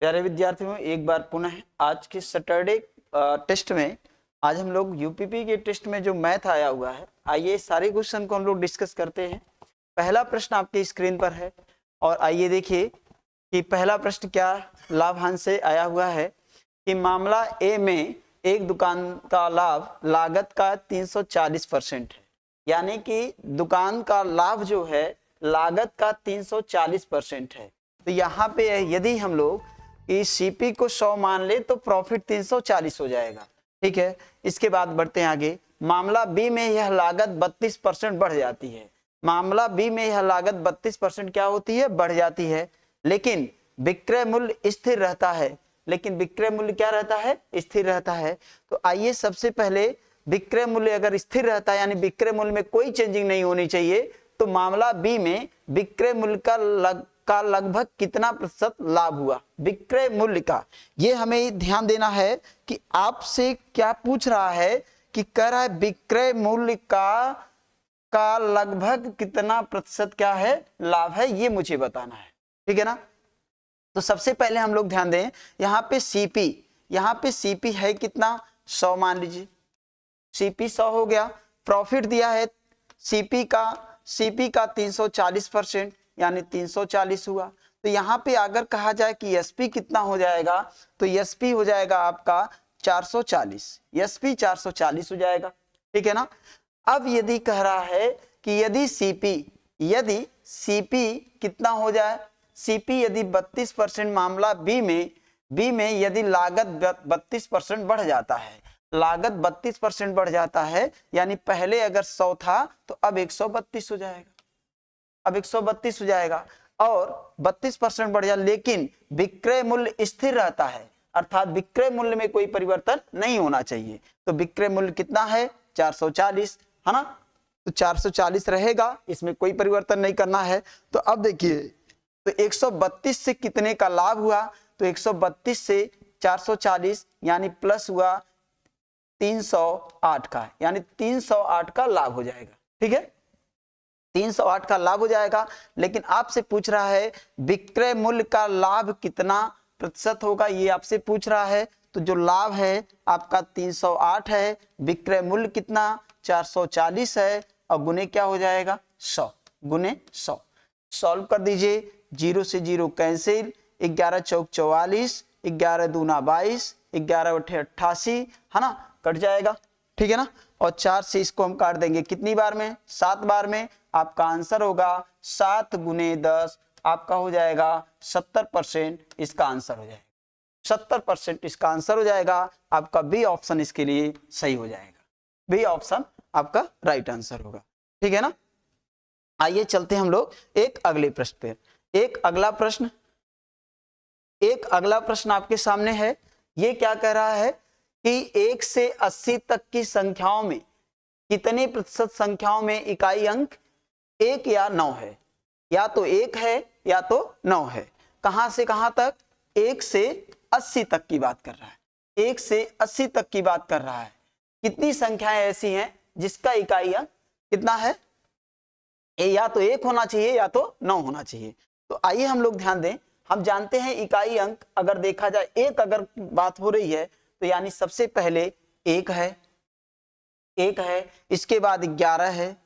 प्यारे विद्यार्थियों, एक बार पुनः आज के सैटरडे टेस्ट में आज हम लोग यूपीपी के टेस्ट में जो मैथ आया हुआ है, आइए सारे क्वेश्चन को हम लोग डिस्कस करते हैं। पहला प्रश्न आपके स्क्रीन पर है और आइए देखिए कि पहला प्रश्न क्या लाभांश से आया हुआ है कि मामला ए में एक दुकान का लाभ लागत का 340% है, यानी कि दुकान का लाभ जो है लागत का 340% है। तो यहाँ पे यदि हम लोग इस सीपी को 100 मान ले तो प्रॉफिट 340 हो जाएगा। ठीक है, इसके बाद बढ़ते हैं आगे। मामला बी में यह लागत 32% बढ़ जाती है। मामला बी में यह लागत 32% क्या होती है? बढ़ जाती है, लेकिन विक्रय मूल्य स्थिर रहता है। लेकिन विक्रय मूल्य क्या रहता है? स्थिर रहता है। तो आइए सबसे पहले विक्रय मूल्य अगर स्थिर रहता है यानी विक्रय मूल्य में कोई चेंजिंग नहीं होनी चाहिए, तो मामला बी में विक्रय मूल्य का लगभग कितना प्रतिशत लाभ हुआ? विक्रय मूल्य का, ये हमें ध्यान देना है कि आपसे क्या पूछ रहा है कि कह रहा है विक्रय मूल्य का लगभग कितना प्रतिशत क्या है लाभ है, ये मुझे बताना है। ठीक है ना। तो सबसे पहले हम लोग ध्यान दें, यहाँ पे सीपी है कितना? 100 मान लीजिए। सीपी 100 हो गया। प्रॉफिट दिया है सीपी का 340% यानी 340 हुआ। तो यहाँ पे अगर कहा जाए कि एसपी कितना हो जाएगा, तो एसपी हो जाएगा आपका 440। एसपी 440 हो जाएगा। ठीक है ना। अब यदि कह रहा है कि यदि सीपी कितना हो जाए, सीपी यदि 32% मामला बी में यदि लागत 32% बढ़ जाता है, लागत 32% बढ़ जाता है, यानी पहले अगर 100 था तो अब 132 हो जाएगा। अब 132 हो जाएगा और 32% बढ़ जाए, लेकिन विक्रय मूल्य स्थिर रहता है, अर्थात विक्रय मूल्य में कोई परिवर्तन नहीं होना चाहिए। तो विक्रय मूल्य कितना है? 440 है ना। तो 440 रहेगा, इसमें कोई परिवर्तन नहीं करना है। तो अब देखिए, तो 132 से कितने का लाभ हुआ? तो 132 से 440 यानी प्लस हुआ 308 का, यानी 308 का लाभ हो जाएगा। ठीक है, 308 का लाभ हो जाएगा। लेकिन आपसे पूछ रहा है विक्रय मूल्य का लाभ कितना प्रतिशत होगा, ये आपसे पूछ रहा है। तो जो लाभ है आपका 308 है, विक्रय मूल्य कितना? 440 है, और गुने क्या हो जाएगा? 100 गुने 100। सॉल्व कर दीजिए, 0 से 0 कैंसिल, 11 चौक 44, 11 दूना 22, 11 बटे 88 है ना, कट जाएगा। ठीक है ना। और 4 से इसको हम काट देंगे कितनी बार में? 7 बार में। आपका आंसर होगा 7 गुने 10, आपका हो जाएगा 70%। इसका आंसर हो जाएगा 70%, इसका आंसर हो जाएगा आपका बी ऑप्शन इसके लिए सही हो जाएगा। बी ऑप्शन आपका राइट आंसर होगा। ठीक है ना। आइए चलते हैं हम लोग एक अगले प्रश्न पे। एक अगला प्रश्न आपके सामने है। ये क्या कह रहा है कि 1 से 80 तक की संख्याओं में कितने प्रतिशत संख्याओं में इकाई अंक 1 या 9 है? या तो 1 है या तो 9 है। कहां से कहां तक? 1 से 80 तक की बात कर रहा है। 1 से 80 तक की बात कर रहा है। कितनी संख्याएं ऐसी हैं जिसका इकाई अंक कितना है? या तो 1 होना चाहिए या तो 9 होना चाहिए। तो आइए हम लोग ध्यान दें। हम जानते हैं इकाई अंक अगर देखा जाए, एक अगर बात हो रही है तो यानी सबसे पहले 1 है, इसके बाद 11 है।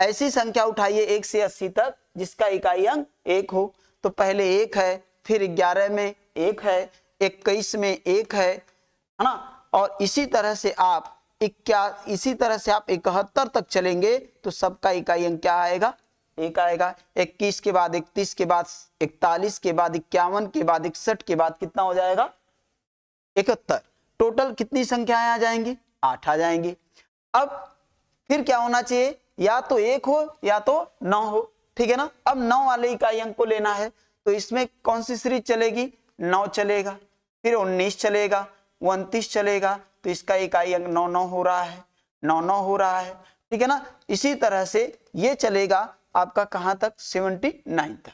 ऐसी संख्या उठाइए 1 से 80 तक जिसका इकाई अंक 1 हो। तो पहले 1 है, फिर 11 में 1 है, 21 में 1 है ना। और इसी तरह से आप 71 तक चलेंगे तो सबका इकाई अंक क्या आएगा? 1 आएगा। 21 के बाद 31 के बाद 41 के बाद 51 के बाद 61 के बाद कितना हो जाएगा? 71। टोटल कितनी संख्याएं आ जाएंगी? 8 आ जाएंगी। अब फिर क्या होना चाहिए? या तो 1 हो या तो 9 हो। ठीक है ना। अब 9 वाले इकाई अंक को लेना है, तो इसमें कौन सी सीरीज चलेगी? 9 चलेगा, फिर 19 चलेगा, 29 चलेगा। तो इसका इकाई अंक 9 हो रहा है, 9 हो रहा है। ठीक है ना। इसी तरह से ये चलेगा आपका कहां तक? 79 तक।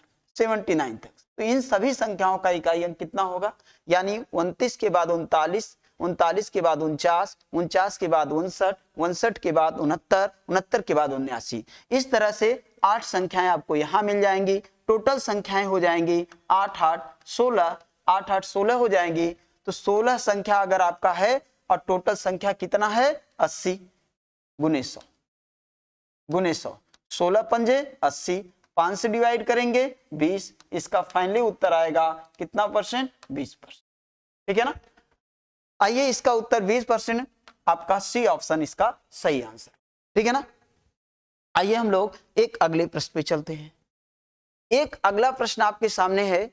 तो इन सभी संख्याओं का इकाई अंक कितना होगा? यानी 29 के बाद 39, 39 के बाद 49, 49 के बाद 59, 59 के बाद 69, 69 के बाद 79। इस तरह से 8 संख्याएं आपको यहां मिल जाएंगी। टोटल संख्याएं हो जाएंगी 8 8 16, 8 8 16 हो जाएंगी। तो 16 संख्या अगर आपका है और टोटल संख्या कितना है 80 गुने 100 गुने 100, 16 पंजे 80, 5 से डिवाइड करेंगे 20, इसका फाइनली उत्तर आएगा कितना परसेंट 20%। ठीक है ना। आइए इसका उत्तर 20%, आपका सी ऑप्शन इसका सही आंसर। ठीक है ना। आइए हम लोग एक अगले प्रश्न पे चलते हैं। एक अगला प्रश्न आपके सामने है।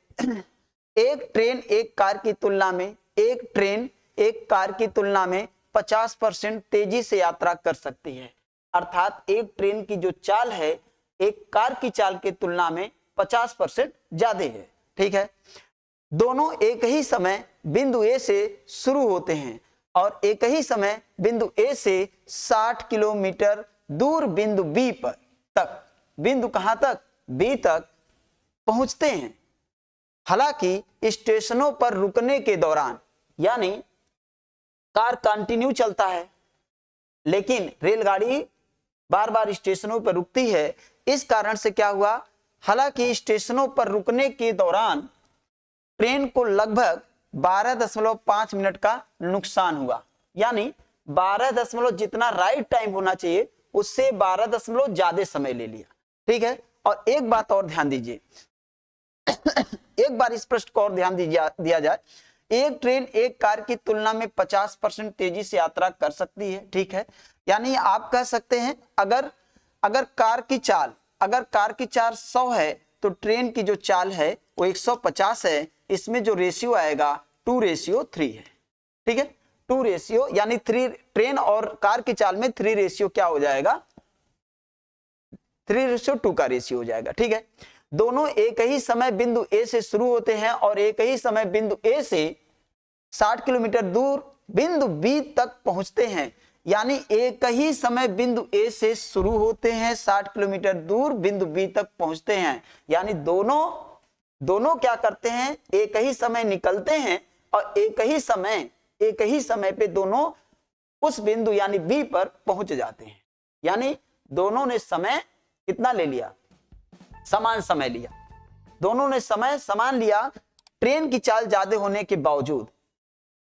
एक ट्रेन एक कार की तुलना में 50% तेजी से यात्रा कर सकती है। अर्थात एक ट्रेन की जो चाल है एक कार की चाल की तुलना में 50% ज्यादा है। ठीक है। दोनों एक ही समय बिंदु ए से शुरू होते हैं और एक ही समय बिंदु ए से 60 किलोमीटर दूर बिंदु बी पर तक, बिंदु कहां तक बी तक पहुंचते हैं। हालांकि स्टेशनों पर रुकने के दौरान, यानी कार कंटिन्यू चलता है लेकिन रेलगाड़ी बार बार स्टेशनों पर रुकती है। इस कारण से क्या हुआ, हालांकि स्टेशनों पर रुकने के दौरान ट्रेन को लगभग 12.5 मिनट का नुकसान हुआ। यानी 12 जितना राइट टाइम होना चाहिए उससे 12 ज्यादा समय ले लिया। ठीक है। और एक बात और ध्यान दीजिए, एक बार इस प्रश्न को और ध्यान दिया जाए। एक ट्रेन एक कार की तुलना में 50% तेजी से यात्रा कर सकती है। ठीक है। यानी आप कह सकते हैं अगर कार की चाल 100 है तो ट्रेन की जो चाल है वो 150 है। इसमें जो रेशियो आएगा 2:3 है। ठीक है। 2 रेशियो यानी 3, ट्रेन और कार की चाल में 3 रेशियो क्या हो जाएगा, 3:2 का रेशियो हो जाएगा। ठीक है। दोनों एक ही समय बिंदु ए से शुरू होते हैं और एक ही समय बिंदु ए से 60 किलोमीटर दूर बिंदु बी तक पहुंचते हैं। यानी एक ही समय बिंदु ए से शुरू होते हैं, 60 किलोमीटर दूर बिंदु बी तक पहुंचते हैं। यानी दोनों क्या करते हैं, एक ही समय निकलते हैं और एक ही समय पे दोनों उस बिंदु यानी बी पर पहुंच जाते हैं। यानी दोनों ने समय कितना ले लिया, समान समय लिया। दोनों ने समय समान लिया ट्रेन की चाल ज्यादा होने के बावजूद।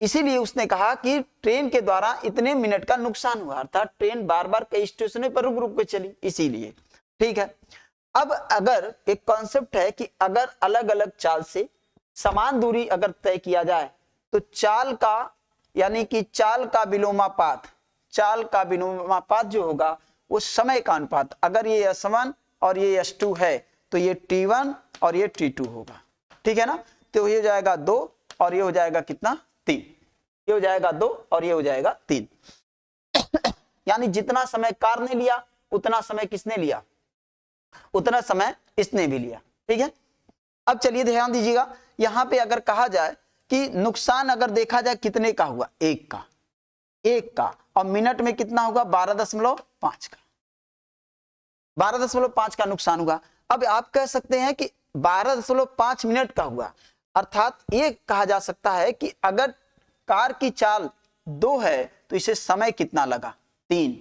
इसीलिए उसने कहा कि ट्रेन के द्वारा इतने मिनट का नुकसान हुआ, अर्थात ट्रेन बार बार कई स्टेशनों पर रुक रुक के चली, इसीलिए। ठीक है। अब अगर एक कॉन्सेप्ट है कि अगर अलग अलग चाल से समान दूरी अगर तय किया जाए तो चाल का यानी कि चाल का विलोमापात जो होगा वो समय का अनुपात, अगर ये S1 और ये S2 है तो ये T1 और ये T2 होगा। ठीक है ना। तो ये हो जाएगा 2 और ये हो जाएगा कितना 3, ये हो जाएगा 2 और ये हो जाएगा 3। यानी जितना समय कार ने लिया उतना समय किसने लिया, उतना समय इसने भी लिया। ठीक है। अब चलिए ध्यान दीजिएगा, यहां पे अगर कहा जाए कि नुकसान अगर देखा जाए कितने का हुआ, एक का और मिनट में कितना होगा 12.5 का, 12.5 का नुकसान हुआ। अब आप कह सकते हैं कि 12.5 मिनट का हुआ, अर्थात ये कहा जा सकता है कि अगर कार की चाल 2 है तो इसे समय कितना लगा 3,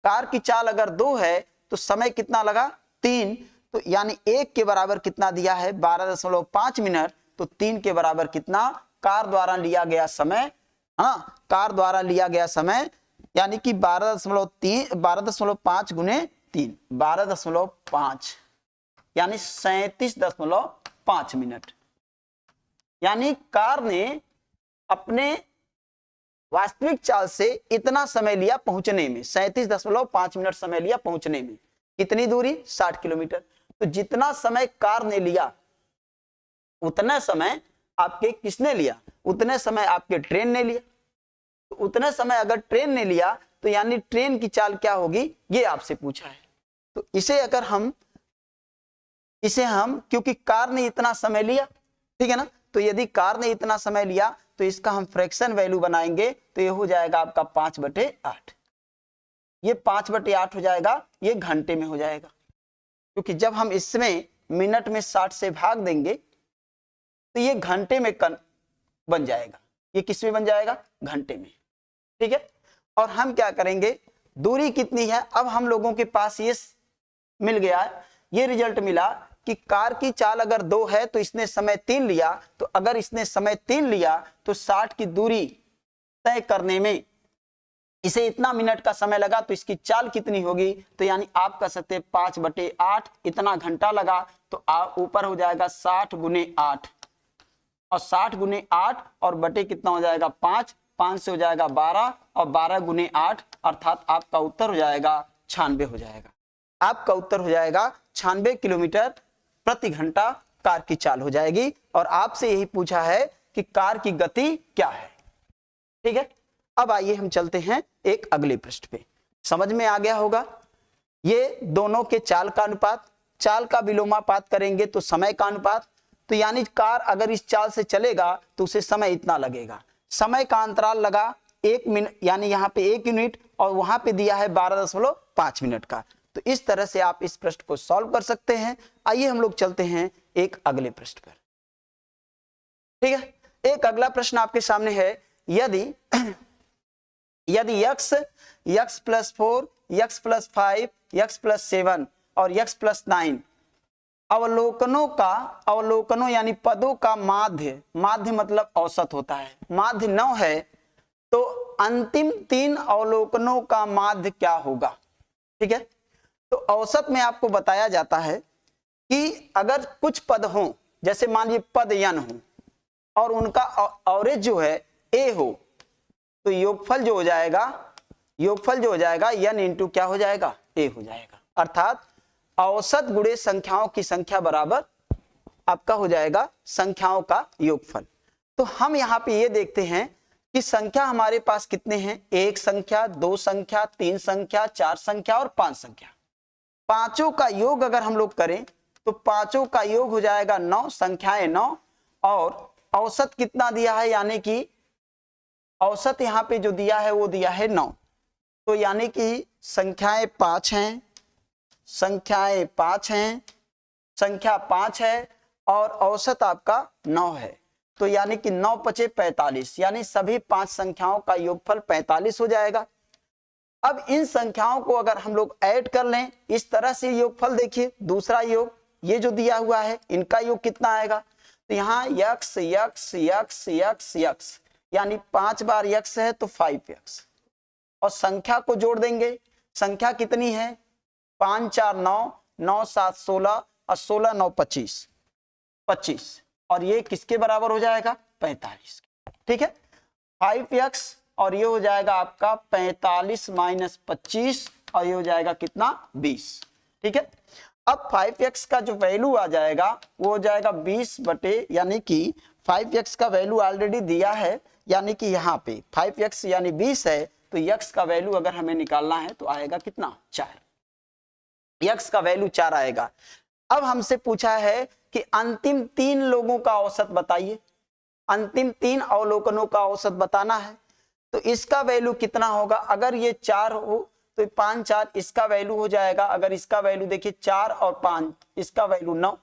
कार की चाल अगर 2 है तो समय कितना लगा 3, तो यानी 1 के बराबर कितना दिया है 12.5 मिनट, तो 3 के बराबर कितना कार द्वारा लिया गया समय, हाँ कार द्वारा लिया गया समय यानी कि 12.5 गुने 3, 12.5 यानी 37.5 मिनट। यानी कार ने अपने वास्तविक चाल से इतना समय लिया पहुंचने में, 37.5 मिनट समय लिया पहुंचने में। कितनी दूरी 60 किलोमीटर। तो जितना समय कार ने लिया उतना समय आपके किसने लिया, उतने समय आपके ट्रेन ने लिया। तो उतने समय अगर ट्रेन ने लिया तो यानी ट्रेन की चाल क्या होगी ये आपसे पूछा है। तो इसे अगर हम क्योंकि कार ने इतना समय लिया, ठीक है ना, तो यदि कार ने इतना समय लिया तो इसका हम फ्रैक्शन वैल्यू बनाएंगे तो ये हो जाएगा आपका 5/8। ये 5/8 हो जाएगा, ये घंटे में हो जाएगा, क्योंकि जब हम इसमें मिनट में 60 से भाग देंगे तो ये घंटे में बन जाएगा। ये किस में बन जाएगा, घंटे में। ठीक है। और हम क्या करेंगे, दूरी कितनी है, अब हम लोगों के पास ये मिल गया, ये रिजल्ट मिला कि कार की चाल अगर 2 है तो इसने समय 3 लिया, तो अगर इसने समय 3 लिया तो 60 की दूरी तय करने में इसे इतना मिनट का समय लगा, तो इसकी चाल कितनी होगी? तो यानी आप कह सकते हैं 5/8 इतना घंटा लगा, तो ऊपर हो जाएगा 60 गुने 8, और 60 गुने 8 और बटे कितना हो जाएगा 5, 5 से हो जाएगा 12, और 12 गुने 8 अर्थात आपका उत्तर हो जाएगा 96 हो जाएगा। आपका उत्तर हो जाएगा 96 किलोमीटर प्रति घंटा कार की चाल हो जाएगी। और आपसे यही पूछा है कि कार की गति क्या है। ठीक है, अब आइए हम चलते हैं एक अगले पृष्ठ पे। समझ में आ गया होगा, ये दोनों के चाल का अनुपात, चाल का विलोमापात करेंगे तो समय का अनुपात। तो यानी कार अगर इस चाल से चलेगा तो उसे समय इतना लगेगा, समय का अंतराल लगा 1 मिनट, यानी यहाँ पे 1 यूनिट और वहां पे दिया है 12.5 मिनट का। तो इस तरह से आप इस प्रश्न को सॉल्व कर सकते हैं। आइए हम लोग चलते हैं एक अगले प्रश्न पर। ठीक है, एक अगला प्रश्न आपके सामने है, यदि x + 4, x + 5, x + 7 और x + 9 अवलोकनों यानी पदों का माध्य मतलब औसत होता है, माध्य 9 है, तो अंतिम 3 अवलोकनों का माध्य क्या होगा? ठीक है, तो औसत में आपको बताया जाता है कि अगर कुछ पद हों, जैसे मान लीजिए पद n हो और उनका एवरेज जो है a हो, तो योगफल जो हो जाएगा n इंटू क्या हो जाएगा? a हो जाएगा। अर्थात औसत गुणे संख्याओं की संख्या बराबर आपका हो जाएगा संख्याओं का योगफल। तो हम यहाँ पे ये देखते हैं कि संख्या हमारे पास कितने हैं? 1 संख्या, 2 संख्या, 3 संख्या, 4 संख्या और 5 संख्या। पांचों का योग अगर हम लोग करें तो पांचों का योग हो जाएगा 9, संख्याएं 9, और औसत कितना दिया है? यानी कि औसत यहाँ पे जो दिया है वो दिया है 9, तो यानी कि संख्याएं 5 हैं, संख्या 5 है और औसत आपका 9 है। तो यानी कि 9 × 5 = 45, यानी सभी 5 संख्याओं का योगफल 45 हो जाएगा। अब इन संख्याओं को अगर हम लोग ऐड कर लें, इस तरह से योगफल देखिए, दूसरा योग ये जो दिया हुआ है इनका योग कितना आएगा? तो यहाँ x यानी 5 बार x है तो 5x, और संख्या को जोड़ देंगे, संख्या कितनी है? 5 4 9, 9 7 16 और 16 9 25, और ये किसके बराबर हो जाएगा? 45। ठीक है, 5x और ये हो जाएगा आपका 45 - 25, और ये हो जाएगा कितना? 20। ठीक है, अब 5x का जो वैल्यू आ जाएगा वो हो जाएगा 20 बटे, यानी कि 5x का वैल्यू ऑलरेडी दिया है, यानी कि यहाँ पे 5x यानी 20 है, तो x का वैल्यू अगर हमें निकालना है तो आएगा कितना? 4। x का वैल्यू 4 आएगा। अब हमसे पूछा है कि अंतिम 3 लोगों का औसत बताइए, अंतिम 3 अवलोकनों का औसत बताना है, तो इसका वैल्यू कितना होगा? अगर ये 4 हो तो 5 4 इसका वैल्यू हो जाएगा, अगर इसका वैल्यू देखिए 4 और 5 इसका वैल्यू 9,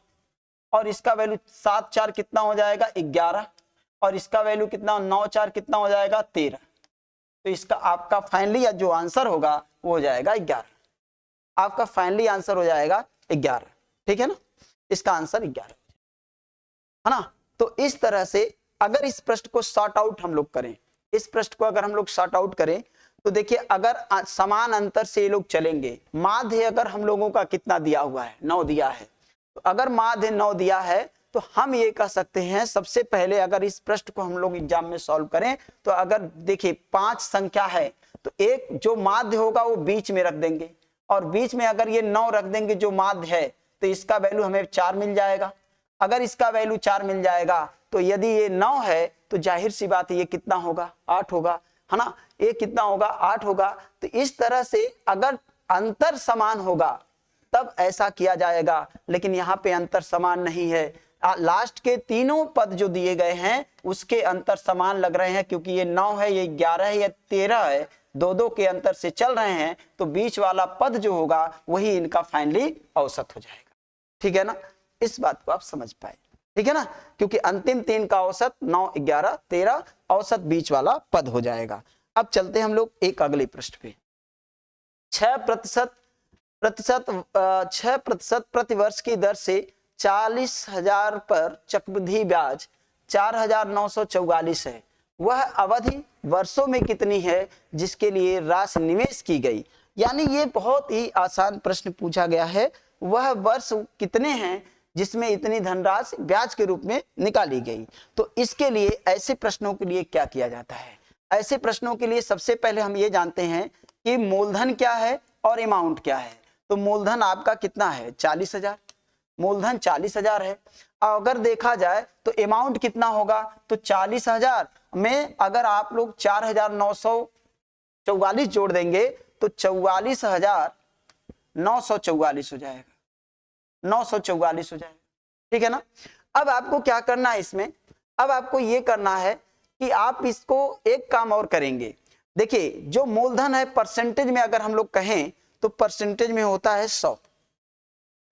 और इसका वैल्यू 7 4 कितना हो जाएगा? 11, और इसका वैल्यू कितना? 9 4 कितना हो जाएगा? 13। तो इसका आपका फाइनली जो आंसर होगा वो हो जाएगा 11। आपका फाइनली आंसर हो जाएगा 11। ठीक है ना, इसका आंसर 11 है ना। तो इस तरह से अगर इस प्रश्न को सॉर्ट आउट हम लोग करें, इस प्रश्न को अगर हम लोग सॉर्ट आउट करें तो देखिए, अगर समान अंतर से ये लोग चलेंगे, माध्य अगर हम लोगों का कितना दिया हुआ है? 9 दिया है। तो अगर माध्य 9 दिया है तो हम ये कह सकते हैं, सबसे पहले अगर इस प्रश्न को हम लोग एग्जाम में सॉल्व करें तो अगर देखिए 5 संख्या है तो एक जो माध्य होगा वो बीच में रख देंगे, और बीच में अगर ये 9 रख देंगे जो माध्य है, तो इसका वैल्यू हमें 4 मिल जाएगा। अगर इसका वैल्यू 4 मिल जाएगा तो यदि ये 9 है तो जाहिर सी बात है ये कितना होगा? 8 होगा, है ना। ये कितना होगा? 8 होगा। तो इस तरह से अगर अंतर समान होगा तब ऐसा किया जाएगा, लेकिन यहाँ पे अंतर समान नहीं है। लास्ट के तीनों पद जो दिए गए हैं उसके अंतर समान लग रहे हैं, क्योंकि ये 9 है, ये 11 है, ये 13 है, 2-2 के अंतर से चल रहे हैं, तो बीच वाला पद जो होगा वही इनका फाइनली औसत हो जाएगा। ठीक है ना, इस बात को आप समझ पाए। ठीक है ना, क्योंकि अंतिम 3 का औसत 9 11 13, औसत बीच वाला पद हो जाएगा। अब चलते हैं हम लोग एक अगले प्रश्न पे। 6% प्रतिवर्ष की दर से 40,000 पर चक्रवृद्धि ब्याज 4,944 है, वह अवधि वर्षों में कितनी है जिसके लिए राशि निवेश की गई। यानी ये बहुत ही आसान प्रश्न पूछा गया है, वह वर्ष कितने हैं जिसमें इतनी धनराशि ब्याज के रूप में निकाली गई। तो इसके लिए ऐसे प्रश्नों के लिए क्या किया जाता है, ऐसे प्रश्नों के लिए सबसे पहले हम ये जानते हैं कि मूलधन क्या है और अमाउंट क्या है। तो मूलधन आपका कितना है 40,000, मूलधन 40,000 है। अगर देखा जाए तो अमाउंट कितना होगा, तो 40,000 में अगर आप लोग 4,944 जोड़ देंगे तो 44,944 हो जाएगा, 944 हो जाएगा, ठीक है ना। अब आपको क्या करना है इसमें, अब आपको ये करना है कि आप इसको एक काम और करेंगे। देखिए जो मूलधन है परसेंटेज में अगर हम लोग कहें तो परसेंटेज में होता है 100,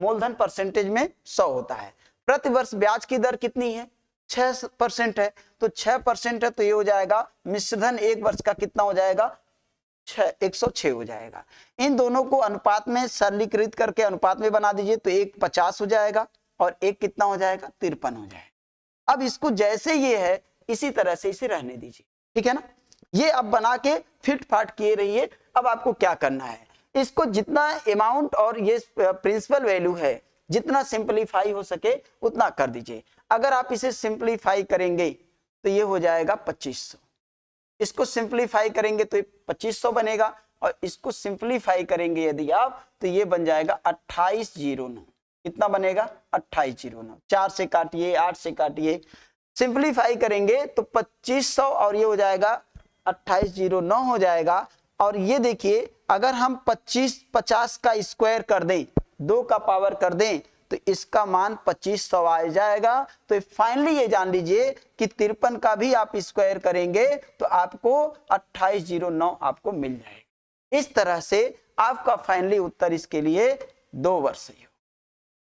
मूलधन परसेंटेज में 100 होता है। प्रति वर्ष ब्याज की दर कितनी है 6% है, तो 6% है तो ये हो जाएगा मिश्रधन एक वर्ष का कितना हो जाएगा 106 हो जाएगा। इन दोनों को अनुपात में सरलीकृत करके अनुपात में बना दीजिए तो एक 50 हो जाएगा और एक कितना हो जाएगा 53 हो जाएगा। अब इसको जैसे ये है इसी तरह से इसे रहने दीजिए, ठीक है ना। ये अब बना के फिट फाट किए रहिए। अब आपको क्या करना है, इसको जितना अमाउंट और ये प्रिंसिपल वैल्यू है जितना सिंपलीफाई हो सके उतना कर दीजिए। अगर आप इसे सिंपलीफाई करेंगे तो ये हो जाएगा 2500, इसको सिंपलीफाई करेंगे तो ये 2500 बनेगा और इसको सिंपलीफाई करेंगे यदि आप तो ये बन जाएगा 2809। कितना बनेगा 2809, 4 से काटिए 8 से काटिए, सिंपलीफाई करेंगे तो 2500 और ये हो जाएगा 2809 हो जाएगा। और ये देखिए अगर हम 50 का स्क्वायर कर दें, 2 का पावर कर दें तो इसका मान 2500 आ जाएगा। तो फाइनली ये जान लीजिए कि 53 का भी आप स्क्वायर करेंगे तो आपको 2809 आपको मिल जाएगा। इस तरह से आपका फाइनली उत्तर इसके लिए 2 वर्ष ही है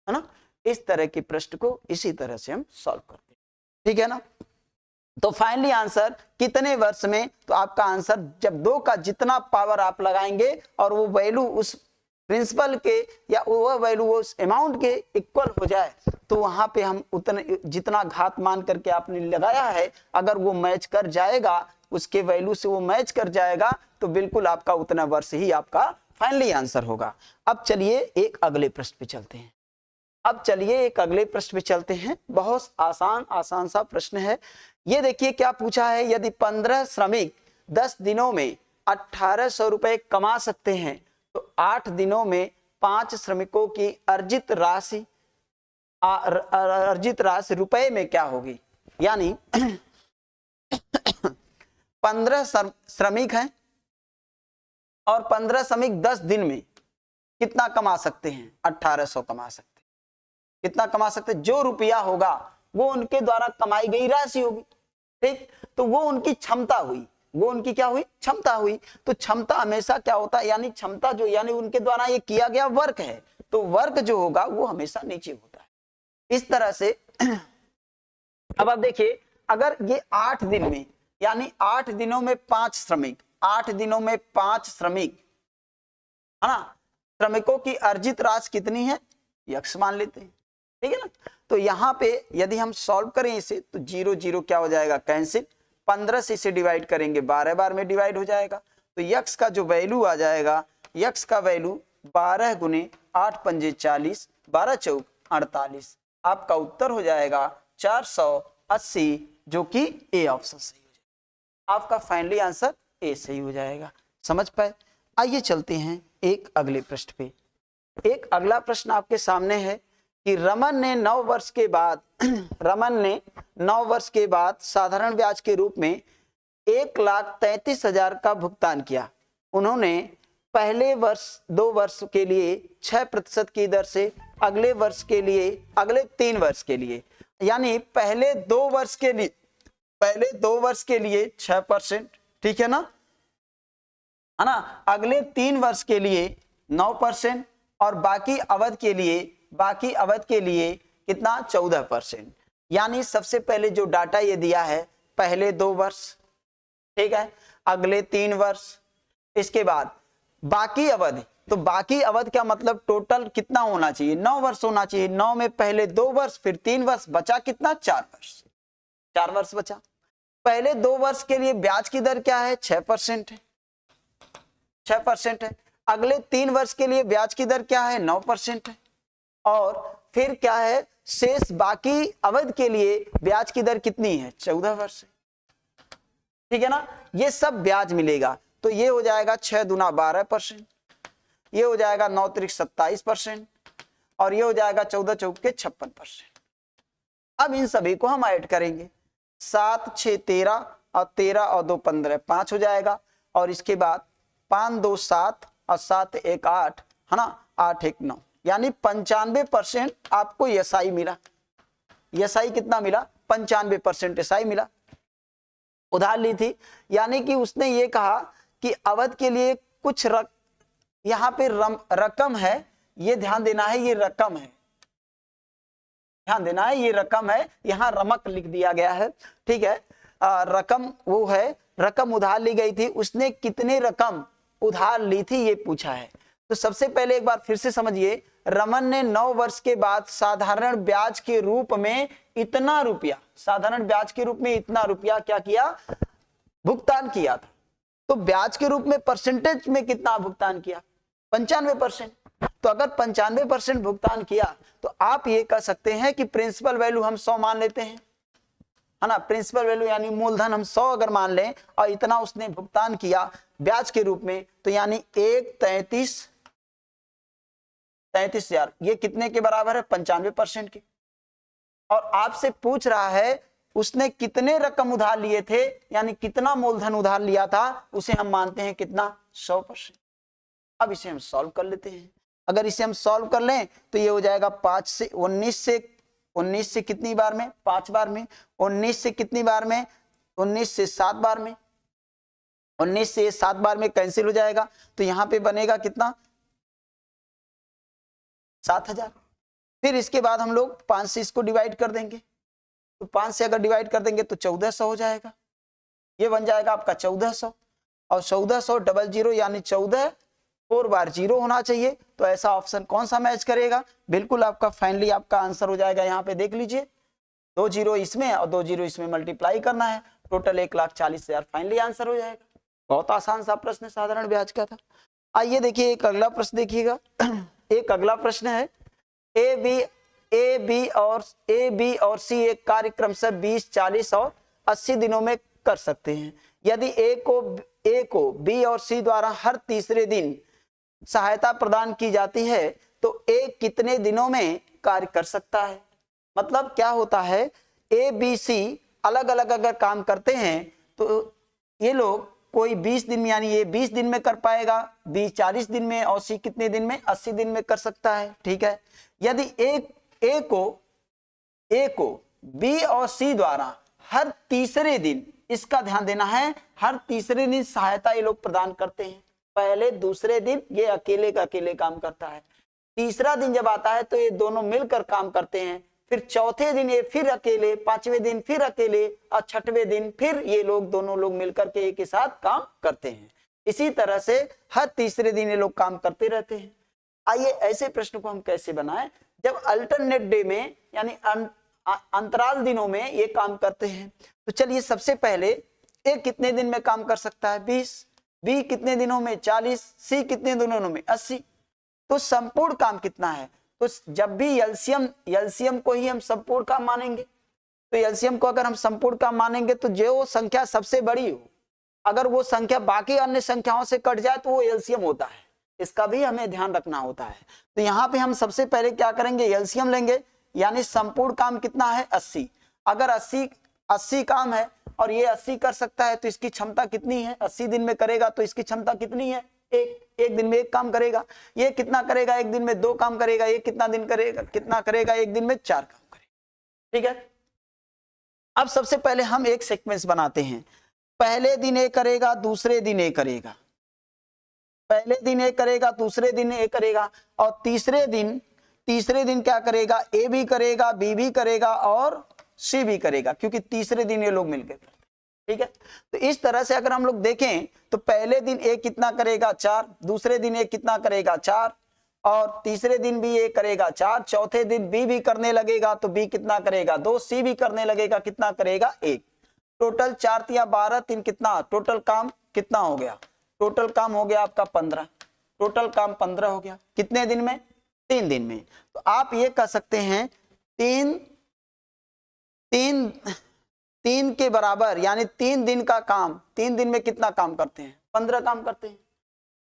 ना। इस तरह के प्रश्न को इसी तरह से हम सॉल्व करते हैं, ठीक है ना। तो फाइनली आंसर कितने वर्ष में, तो आपका आंसर जब 2 का जितना पावर आप लगाएंगे और वो वैल्यू उस प्रिंसिपल के या वो वैल्यू उस अमाउंट के इक्वल हो जाए तो वहां पे हम उतने जितना घात मान करके आपने लगाया है अगर वो मैच कर जाएगा, उसके वैल्यू से वो मैच कर जाएगा तो बिल्कुल आपका उतना वर्ष ही आपका फाइनली आंसर होगा। अब चलिए एक अगले प्रश्न पे चलते हैं। बहुत आसान सा प्रश्न है। ये देखिए क्या पूछा है, यदि 15 श्रमिक 10 दिनों में 1800 रुपए कमा सकते हैं तो 8 दिनों में 5 श्रमिकों की अर्जित राशि रुपए में क्या होगी। यानी 15 श्रमिक हैं और 15 श्रमिक 10 दिन में कितना कमा सकते हैं, 1800 कमा सकते हैं। कितना कमा सकते हैं, जो रुपया होगा वो उनके द्वारा कमाई गई राशि होगी, ठीक। तो वो उनकी क्षमता हुई, वो उनकी क्या हुई, क्षमता हुई। तो क्षमता हमेशा क्या होता है, यानी क्षमता जो यानी उनके द्वारा ये किया गया वर्क है, तो वर्क जो होगा वो हमेशा नीचे होता है। इस तरह से अब आप देखिए अगर ये 8 दिन में यानी 8 दिनों में 5 श्रमिक, 8 दिनों में 5 श्रमिक है ना, श्रमिकों की अर्जित राशि कितनी है यक्स मान लेते हैं, ठीक है ना। तो यहाँ पे यदि हम सॉल्व करें इसे तो 0 0 क्या हो जाएगा कैंसिल, 15 से इसे डिवाइड करेंगे 12 बार में डिवाइड हो जाएगा। तो यक्स का जो वैल्यू आ जाएगा, यक्स का वैल्यू 12 गुने 8 पंजे 40, 12 चौक 48। आपका उत्तर हो जाएगा 480, जो कि ए ऑप्शन सही हो जाएगा। आपका फाइनली आंसर ए सही हो जाएगा। समझ पाए। आइए चलते हैं एक अगले प्रश्न पे। एक अगला प्रश्न आपके सामने है कि रमन ने 9 वर्ष के बाद साधारण ब्याज के रूप में 1,33,000 का भुगतान किया। उन्होंने पहले वर्ष 2 वर्ष के लिए 6% की दर से, अगले 3 वर्ष के लिए, यानी पहले 2 वर्ष के लिए 6%, ठीक है ना, अगले 3 वर्ष के लिए 9% और बाकी अवधि के लिए कितना 14%। यानी सबसे पहले जो डाटा ये दिया है पहले 2 वर्ष, ठीक है, अगले 3 वर्ष, इसके बाद बाकी अवधि तो बाकी अवधि का मतलब टोटल कितना होना चाहिए, 9 वर्ष होना चाहिए। 9 में पहले 2 वर्ष फिर 3 वर्ष, बचा कितना, 4 वर्ष। 4 वर्ष बचा। पहले 2 वर्ष के लिए ब्याज की दर क्या है, 6% है, 6% है। अगले 3 वर्ष के लिए ब्याज की दर क्या है, 9% है। और फिर क्या है, शेष बाकी अवधि के लिए ब्याज की दर कितनी है, 14 वर्ष है। ठीक है ना, ये सब ब्याज मिलेगा। तो ये हो जाएगा 6 दूना 12%, ये हो जाएगा 9 त्रिक 27%, और ये हो जाएगा 14 चौके 56%। अब इन सभी को हम ऐड करेंगे, 7 6 13 और 13 और 2 15, 5 हो जाएगा। और इसके बाद 5 2 7 और 7 1 8, है ना, 8 1 9, यानी 95% आपको एसआई मिला। एसआई कितना मिला, 95% एसआई मिला। उधार ली थी, यानी कि उसने ये कहा कि अवधि के लिए कुछ यहाँ पे रकम है, ये ध्यान देना है, ये रकम है, ध्यान देना है, ये रकम है। यहाँ रमक लिख दिया गया है, ठीक है। रकम वो है, रकम उधार ली गई थी, उसने कितने रकम उधार ली थी ये पूछा है। तो सबसे पहले एक बार फिर से समझिए, रमन ने 9 वर्ष के बाद साधारण ब्याज के रूप में इतना रुपया, साधारण ब्याज के रूप में इतना रुपया क्या किया, भुगतान किया था। तो ब्याज के रूप में परसेंटेज में कितना भुगतान किया, 95%। तो अगर 95% भुगतान किया तो आप ये कह सकते हैं कि प्रिंसिपल वैल्यू हम 100 मान लेते हैं, है ना। प्रिंसिपल वैल्यू यानी मूलधन हम 100 अगर मान लें और इतना उसने भुगतान किया ब्याज के रूप में, तो यानी 1,33,000 ये कितने के बराबर है, 95% के। और आपसे पूछ रहा है उसने कितने रकम उधार लिए थे, यानी कितना मूलधन उधार लिया था, उसे हम मानते हैं कितना, 100%। अब इसे हम सॉल्व कर लेते हैं। अगर इसे हम सॉल्व कर लें तो ये हो जाएगा 5 से 19 से कितनी बार में, 5 बार में। 19 से कितनी बार में, 19 से 7 बार में। 19 से 7 बार में कैंसिल हो जाएगा, तो यहां पे बनेगा कितना, 7000। फिर इसके बाद हम लोग 5 से इसको डिवाइड कर देंगे, तो 5 से अगर डिवाइड कर देंगे तो 1400 हो जाएगा। ये बन जाएगा आपका 1400, और 1400 डबल जीरो यानी 14 4 बार 0 होना चाहिए। तो ऐसा ऑप्शन कौन सा मैच करेगा, बिल्कुल आपका फाइनली आपका आंसर हो जाएगा। यहाँ पे देख लीजिए, 2 0 इसमें और 2 0 इसमें मल्टीप्लाई करना है, टोटल 1,40,000 फाइनली आंसर हो जाएगा। बहुत आसान सा प्रश्न साधारण ब्याज का था। आइए देखिए एक अगला प्रश्न देखिएगा। एक अगला प्रश्न है, ए बी और सी एक कार्यक्रम से 20, 40 और 80 दिनों में कर सकते हैं। यदि ए को बी और सी द्वारा हर तीसरे दिन सहायता प्रदान की जाती है तो ए कितने दिनों में कार्य कर सकता है। मतलब क्या होता है, ए बी सी अलग अलग अगर काम करते हैं तो ये लोग कोई 20 दिन में, यानी ये 20 दिन में कर पाएगा, बी 40 दिन में, और सी कितने दिन में, 80 दिन में कर सकता है। ठीक है, यदि ए को बी और सी द्वारा हर तीसरे दिन, इसका ध्यान देना है, हर तीसरे दिन सहायता ये लोग प्रदान करते हैं। पहले दूसरे दिन ये अकेले का अकेले काम करता है, तीसरा दिन जब आता है तो ये दोनों मिलकर काम करते हैं, फिर चौथे दिन ये फिर अकेले, पांचवें दिन फिर अकेले, और छठवें दिन फिर ये लोग दोनों लोग मिलकर के एक साथ काम करते हैं। इसी तरह से हर तीसरे दिन ये लोग काम करते रहते हैं। आइए ऐसे प्रश्न को हम कैसे बनाएं, जब अल्टरनेट डे में यानी अंतराल दिनों में ये काम करते हैं। तो चलिए सबसे पहले ए कितने दिन में काम कर सकता है, 20, बी कितने दिनों में, 40, सी कितने दिनों में, 80। तो संपूर्ण काम कितना है, तो जब भी एलसीएम को ही हम संपूर्ण काम मानेंगे, तो एलसीएम को अगर हम संपूर्ण काम मानेंगे तो जो संख्या सबसे बड़ी हो, अगर वो संख्या बाकी अन्य संख्याओं से कट जाए तो वो एलसीएम होता है, इसका भी हमें ध्यान रखना होता है। तो यहाँ पे हम सबसे पहले क्या करेंगे, एलसीएम लेंगे, यानी संपूर्ण काम कितना है, 80। अगर 80 काम है और ये 80 कर सकता है तो इसकी क्षमता कितनी है, 80 दिन में करेगा तो इसकी क्षमता कितनी है, एक दिन में 1 काम करेगा। ये कितना करेगा, एक दिन में 2 काम करेगा। ये कितना करेगा, एक दिन में 4 काम करेगा। ठीक है, अब सबसे पहले हम एक सीक्वेंस बनाते हैं, पहले दिन ए करेगा, दूसरे दिन ए करेगा, पहले दिन ए करेगा, दूसरे दिन ए करेगा, और तीसरे दिन क्या करेगा, ए भी करेगा, बी भी करेगा और सी भी करेगा, क्योंकि तीसरे दिन ये लोग मिलकर। ठीक है। तो इस तरह से अगर हम लोग देखें तो पहले दिन ए कितना करेगा 4, दूसरे दिन ए कितना करेगा 4, और तीसरे दिन भी ए करेगा 4, चौथे दिन बी भी करने लगेगा तो बी कितना करेगा 2, सी भी करने लगेगा कितना करेगा 1। टोटल 4 तिया 12, 3 कितना, टोटल काम कितना हो गया, टोटल काम हो गया आपका 15, टोटल काम 15 हो गया। कितने दिन में, 3 दिन में। तो आप ये कह सकते हैं 3 के बराबर, यानी 3 दिन का काम, 3 दिन में कितना काम करते हैं, 15 काम करते हैं।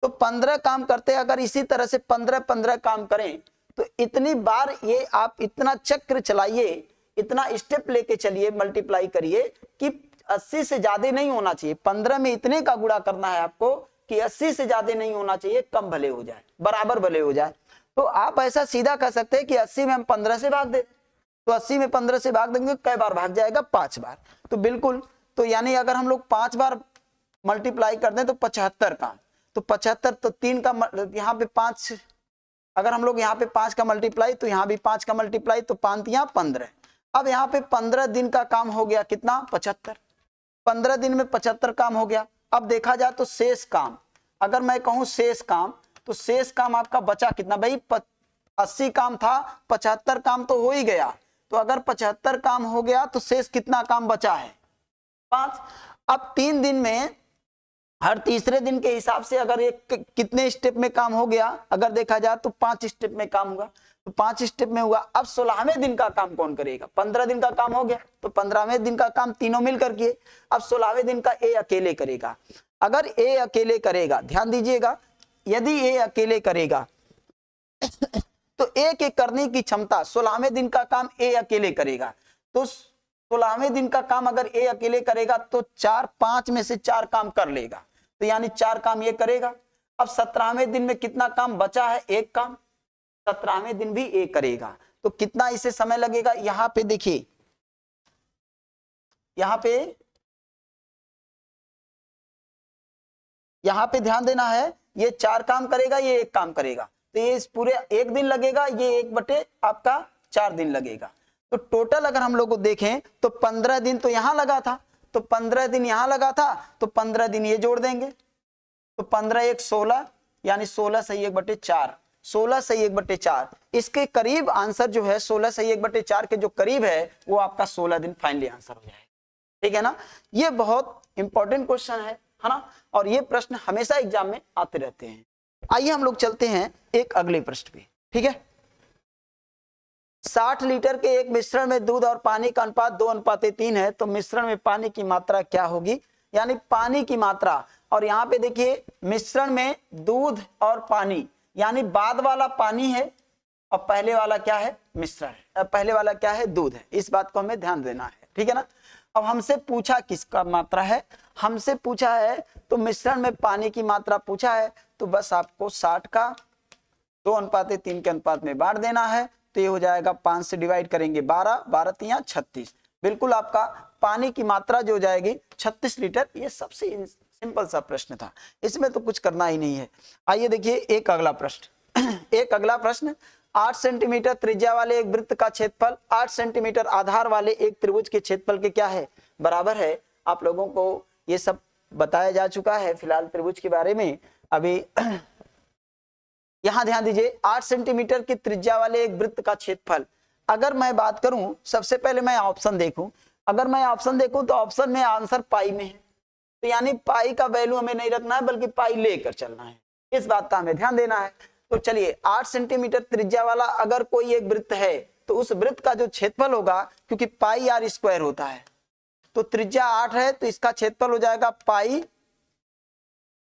तो 15 काम करते हैं, अगर इसी तरह से 15 काम करें तो इतनी बार ये आप इतना चक्र चलाइए, इतना स्टेप लेके चलिए, मल्टीप्लाई करिए कि 80 से ज्यादा नहीं होना चाहिए। 15 में इतने का गुणा करना है आपको कि 80 से ज्यादा नहीं होना चाहिए, कम भले हो जाए, बराबर भले हो जाए। तो आप ऐसा सीधा कह सकते हैं कि 80 में हम 15 से भाग दें, तो 80 में 15 से भाग देंगे, कई बार भाग जाएगा, 5 बार। तो बिल्कुल, तो यानी अगर हम लोग 5 बार मल्टीप्लाई कर दें तो 75 का, तो 75, तो 3 का यहाँ पे 5, अगर हम लोग यहाँ पे 5 का मल्टीप्लाई तो यहाँ भी 5 का मल्टीप्लाई, तो 5 तिया 15। अब यहाँ पे 15 दिन का काम हो गया कितना, 75। 15 दिन में 75 काम हो गया। अब देखा जाए तो शेष काम, अगर मैं कहूँ शेष काम, तो शेष काम आपका बचा कितना भाई, 80 काम था, 75 काम तो हो ही गया। तो अगर 75 काम हो गया तो शेष कितना काम बचा है, 5। अब 3 दिन में हर तीसरे दिन के हिसाब से अगर एक कितने स्टेप में काम हो गया, अगर देखा जाए तो 5 स्टेप में काम हुआ, तो 5 स्टेप में हुआ। अब 16वें दिन का काम कौन करेगा, 15 दिन का काम हो गया, तो 15वें दिन का काम तीनों मिलकर किए। अब 16वें दिन का ए अकेले करेगा। अगर ए अकेले करेगा, ध्यान दीजिएगा, यदि ए अकेले करेगा तो ए के करने की क्षमता, 16वें दिन का काम ए अकेले करेगा, तो 16वें दिन का काम अगर ए अकेले करेगा तो 5 में से 4 काम कर लेगा, तो यानी 4 काम ये करेगा। अब 17वें दिन में कितना काम बचा है, 1 काम, 17वें दिन भी ए करेगा। तो कितना इसे समय लगेगा, यहां पे देखिए, यहां पे ध्यान देना है, ये 4 काम करेगा, ये 1 काम करेगा, तो ये इस पूरे 1 दिन लगेगा, ये 1/4 आपका 4 दिन लगेगा। तो टोटल अगर हम लोग को देखें तो 15 दिन तो यहां लगा था, तो 15 दिन यहां लगा था, तो 15 दिन ये जोड़ देंगे, तो 15 1 16, यानी 16 सही 1/4, 16 सही 1/4। इसके करीब आंसर जो है 16 सही 1/4 के जो करीब है वो आपका 16 दिन फाइनली आंसर हो जाएगा। ठीक है ना, ये बहुत इंपॉर्टेंट क्वेश्चन है ना, और ये प्रश्न हमेशा एग्जाम में आते रहते हैं। आइए हम लोग चलते हैं एक अगले प्रश्न पे। ठीक है, 60 लीटर के एक मिश्रण में दूध और पानी का अनुपात 2:3 है, तो मिश्रण में पानी की मात्रा क्या होगी, यानी पानी की मात्रा। और यहाँ पे देखिए मिश्रण में दूध और पानी, यानी बाद वाला पानी है और पहले वाला क्या है, मिश्रण है, पहले वाला क्या है, दूध है। इस बात को हमें ध्यान देना है, ठीक है ना। अब हमसे पूछा किसका मात्रा है, हमसे पूछा है तो मिश्रण में पानी की मात्रा पूछा है, तो बस आपको 60 का 2:3 के अनुपात में बांट देना है, तो ये हो जाएगा 5 से डिवाइड करेंगे 12, 12 तिया 36। बिल्कुल आपका पानी की मात्रा जो हो जाएगी 36 लीटर। ये सबसे सिंपल सा प्रश्न था, इसमें तो कुछ करना ही नहीं है। आइए देखिए एक अगला प्रश्न एक अगला प्रश्न, 8 सेंटीमीटर त्रिज्या वाले एक वृत्त का क्षेत्रफल 8 सेंटीमीटर आधार वाले एक त्रिभुज के क्षेत्रफल के क्या है, बराबर है। आप लोगों को ये सब बताया जा चुका है फिलहाल त्रिभुज के बारे में। अभी यहां ध्यान दीजिए, 8 सेंटीमीटर की त्रिज्या वाले एक वृत्त का क्षेत्रफल। अगर मैं बात करूं, सबसे पहले मैं ऑप्शन देखूं, अगर मैं ऑप्शन देखूं तो ऑप्शन में आंसर पाई में है, तो यानी पाई का वैल्यू हमें नहीं रखना है बल्कि पाई लेकर चलना है, इस बात का हमें ध्यान देना है। तो चलिए 8 सेंटीमीटर त्रिज्या वाला अगर कोई एक वृत्त है तो उस वृत्त का जो क्षेत्रफल होगा, क्योंकि पाई r स्क्वायर होता है, तो त्रिज्या 8 है तो इसका क्षेत्रफल हो जाएगा पाई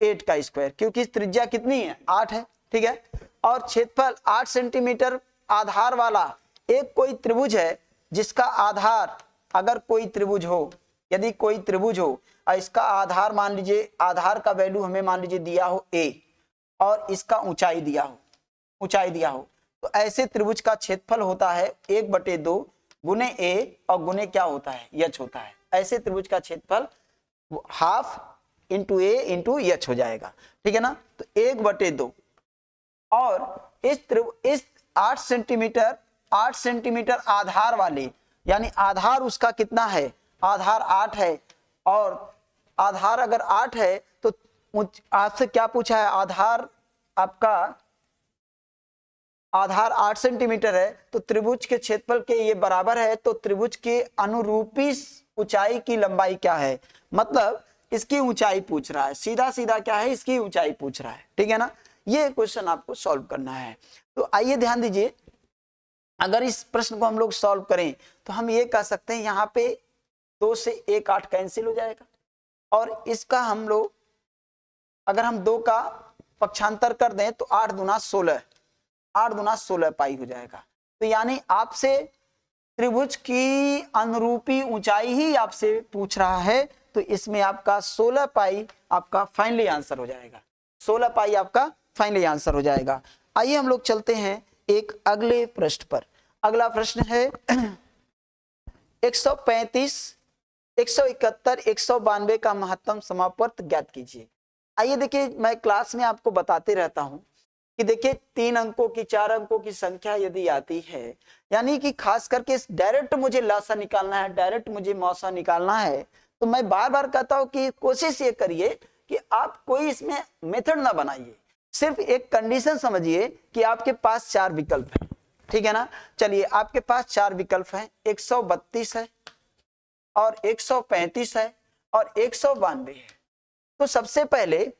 8 का स्क्वायर, क्योंकि त्रिज्या कितनी है 8 है, ठीक है। और क्षेत्रफल 8 सेंटीमीटर आधार वाला एक कोई त्रिभुज है जिसका आधार, अगर कोई त्रिभुज हो, यदि कोई त्रिभुज हो और इसका आधार मान लीजिए, आधार का वैल्यू हमें मान लीजिए दिया हो a और इसका ऊंचाई दिया हो, तो ऐसे त्रिभुज का क्षेत्रफल होता है 1/2 गुने a और गुने क्या होता है, h होता है। ऐसे त्रिभुज का क्षेत्रफल half into a into h हो जाएगा, ठीक है ना। तो 1/2 और इस 8 सेंटीमीटर आधार वाले, यानी आधार उसका कितना है, आधार 8 है, और आधार अगर 8 है तो आपसे क्या पूछा है, आधार आपका आधार 8 सेंटीमीटर है तो त्रिभुज के क्षेत्रफल के ये बराबर है, तो त्रिभुज के अनुरूपी ऊंचाई की लंबाई क्या है, मतलब इसकी ऊंचाई पूछ रहा है, सीधा सीधा क्या है, इसकी ऊंचाई पूछ रहा है, ठीक है ना। ये क्वेश्चन आपको सॉल्व करना है। तो आइए ध्यान दीजिए, अगर इस प्रश्न को हम लोग सॉल्व करें तो हम ये कह सकते हैं यहाँ पे 2 से 1 8 कैंसिल हो जाएगा, और इसका हम लोग अगर हम 2 का पक्षांतर कर दें तो 8 दूना 16, 8 दूना 16 पाई हो जाएगा। तो यानी आपसे त्रिभुज की अनुरूपी ऊंचाई ही आपसे पूछ रहा है, तो इसमें आपका 16 पाई आपका फाइनली आंसर हो जाएगा, 16 पाई आपका फाइनली आंसर हो जाएगा। आइए हम लोग चलते हैं एक अगले प्रश्न पर। अगला प्रश्न है 135, 171, 192 का महत्तम समापवर्त ज्ञात कीजिए। आइए देखिए, मैं क्लास में आपको बताते रहता हूं कि देखिए 3 अंकों की 4 अंकों की संख्या यदि आती है, यानी कि खास करके डायरेक्ट मुझे लासा निकालना है, डायरेक्ट मुझे मौसा निकालना है, तो मैं बार बार कहता हूं कि कोशिश ये करिए कि आप कोई इसमें मेथड ना बनाइए, सिर्फ एक कंडीशन समझिए कि आपके पास 4 विकल्प है, ठीक है ना। चलिए, आपके पास 4 विकल्प हैं, 132 है और 135 है और 192 है। तो सबसे पहले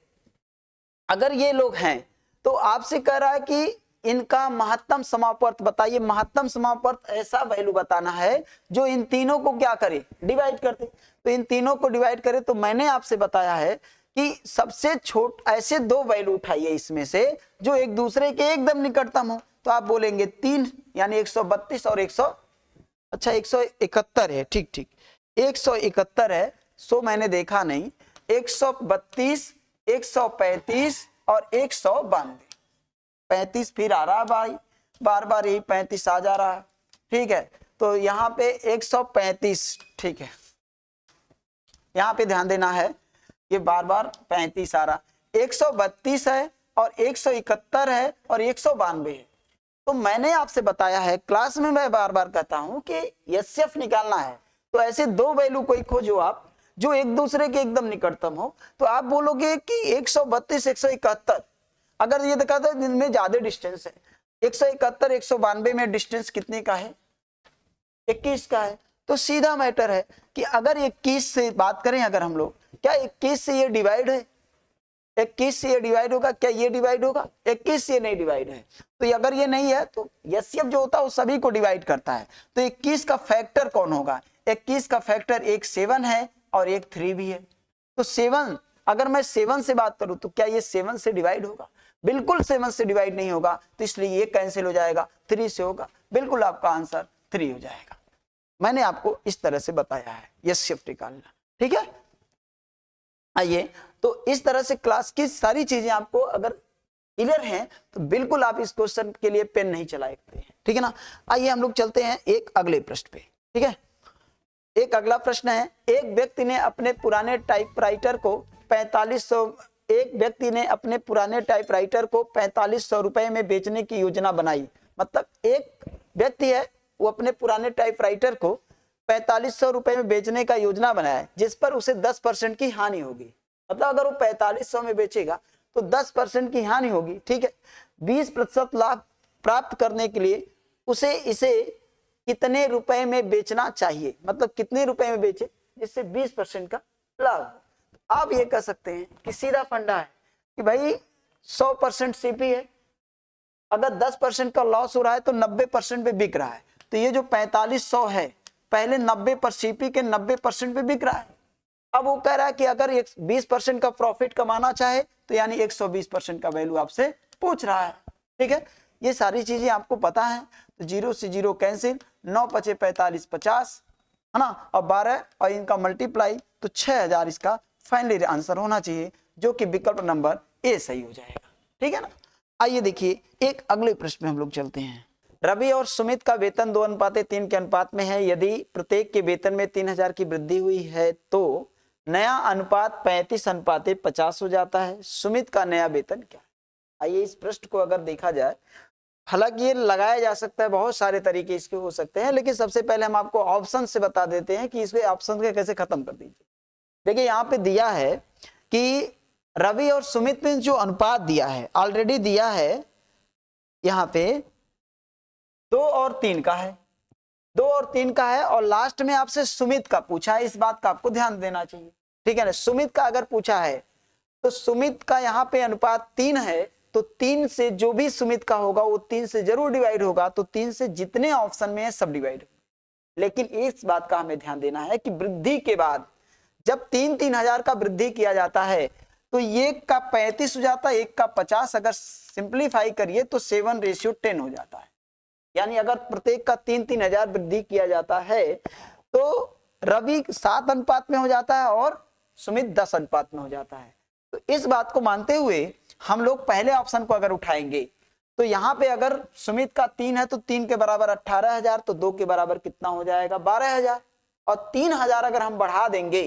अगर ये लोग हैं तो आपसे कह रहा है कि इनका महत्तम समापवर्त बताइए। महत्तम समापवर्त ऐसा वैल्यू बताना है जो इन तीनों को क्या करे, डिवाइड करते। तो इन तीनों को डिवाइड करे, तो मैंने आपसे बताया है कि सबसे छोट ऐसे 2 वैल्यू उठाइए इसमें से जो एक दूसरे के एकदम निकटतम हो। तो आप बोलेंगे 3 यानी 132 और 171 है, ठीक ठीक 171 है, सो मैंने देखा नहीं, 132, 135 और 192, 35 फिर आ रहा है भाई, बार बार यही 35 आ जा रहा है, ठीक है। तो यहाँ पे 135, ठीक है, यहाँ पे ध्यान देना है, ये बार बार 35 आ रहा, 132 है और 171 है और 192 है। तो मैंने आपसे बताया है, क्लास में मैं बार बार कहता हूं कि एचसीएफ निकालना है, तो ऐसे 2 वैल्यू कोई खोजो आप जो एक दूसरे के एकदम निकटतम हो। तो आप बोलोगे कि 132, 171, अगर ये देखा था इनमें ज्यादा डिस्टेंस है, 171, 192 में डिस्टेंस कितने का है, 21 का है। तो सीधा मैटर है कि अगर 21 से बात करें, अगर हम लोग, क्या 21 से ये डिवाइड है, 21 से ये डिवाइड होगा, क्या ये डिवाइड होगा, 21 से ये नहीं डिवाइड है। तो अगर ये नहीं है तो एचसीएफ जो होता है वो सभी को डिवाइड करता है। तो 21 का फैक्टर कौन होगा, 21 का फैक्टर एक 7 है और एक 3 भी है। तो 7, अगर मैं 7 से बात करूं तो क्या ये 7 से डिवाइड होगा, बिल्कुल 7 से डिवाइड नहीं होगा, तो इसलिए ये कैंसिल हो जाएगा, 3 से होगा, बिल्कुल आपका आंसर 3 हो जाएगा। मैंने आपको इस तरह से बताया है एचसीएफ निकालना, ठीक है। आइए, तो इस तरह से क्लास की सारी चीजें आपको अगर क्लियर हैं तो बिल्कुल आप इस क्वेश्चन के लिए पेन नहीं चला सकते हैं, ठीक है ना। आइए हम लोग चलते हैं एक अगले प्रश्न पे, ठीक है। एक अगला प्रश्न है, एक व्यक्ति ने अपने पुराने टाइपराइटर को 4500 रुपए में बेचने की योजना बनाई। मतलब एक व्यक्ति है, वो अपने पुराने टाइपराइटर को 4500 रुपए में बेचने का योजना बनाया, जिस पर उसे 10% की हानि होगी। मतलब अगर वो 4500 में बेचेगा तो 10% की हानि होगी, ठीक है। 20% लाभ प्राप्त करने के लिए उसे इसे कितने रुपए में बेचना चाहिए, मतलब कितने रुपए में बेचे जिससे 20% का लाभ। आप ये कह सकते हैं कि सीधा फंडा है कि भाई 100% सीपी है, अगर 10% का लॉस हो रहा है तो 90% पे बिक रहा है। तो ये जो 4500 है पहले 90 पर सीपी के 90% पे बिक रहा है। अब वो कह रहा है कि अगर 20% का प्रॉफिट कमाना चाहे तो यानी 120% का वैल्यू आपसे पूछ रहा है, ठीक है। ये सारी चीजें आपको पता है। तो 0 से 0 कैंसिल, 9 पचे 45, 50 है ना, और 12 और इनका मल्टीप्लाई, तो 6000 इसका फाइनली आंसर होना चाहिए, जो कि विकल्प नंबर ए सही हो जाएगा, ठीक है ना। आइए देखिए एक अगले प्रश्न में हम लोग चलते हैं। रवि और सुमित का वेतन 2:3 के अनुपात में है। यदि प्रत्येक के वेतन में 3000 की वृद्धि हुई है तो नया अनुपात 35:50 हो जाता है। सुमित का नया वेतन क्या है। आइए इस प्रश्न को अगर देखा जाए, हालांकि ये लगाया जा सकता है, बहुत सारे तरीके इसके हो सकते हैं, लेकिन सबसे पहले हम आपको ऑप्शन से बता देते हैं कि इसके ऑप्शन के कैसे खत्म कर दीजिए। देखिए यहाँ पे दिया है कि रवि और सुमित में जो अनुपात दिया है, ऑलरेडी दिया है यहाँ पे 2 और 3 का है, 2 और 3 का है, और लास्ट में आपसे सुमित का पूछा है। इस बात का आपको ध्यान देना चाहिए, ठीक है ना। सुमित का अगर पूछा है तो सुमित का यहाँ पे अनुपात 3 है, तो 3 से जो भी सुमित का होगा वो 3 से जरूर डिवाइड होगा, तो 3 से जितने ऑप्शन में है सब डिवाइड। लेकिन इस बात का हमें ध्यान देना है कि वृद्धि के बाद जब 3-3 हजार का वृद्धि किया जाता है तो एक का 35 हो जाता है, एक का 50, अगर सिंप्लीफाई करिए तो 7:10 हो जाता है। यानी अगर प्रत्येक का 3-3 हजार वृद्धि किया जाता है तो रवि 7 अनुपात में हो जाता है और सुमित 10 अनुपात में हो जाता है। तो इस बात को मानते हुए हम लोग पहले ऑप्शन को अगर उठाएंगे तो यहाँ पे अगर सुमित का 3 है तो 3 के बराबर 18,000, तो 2 के बराबर कितना हो जाएगा 12,000, और 3,000 अगर हम बढ़ा देंगे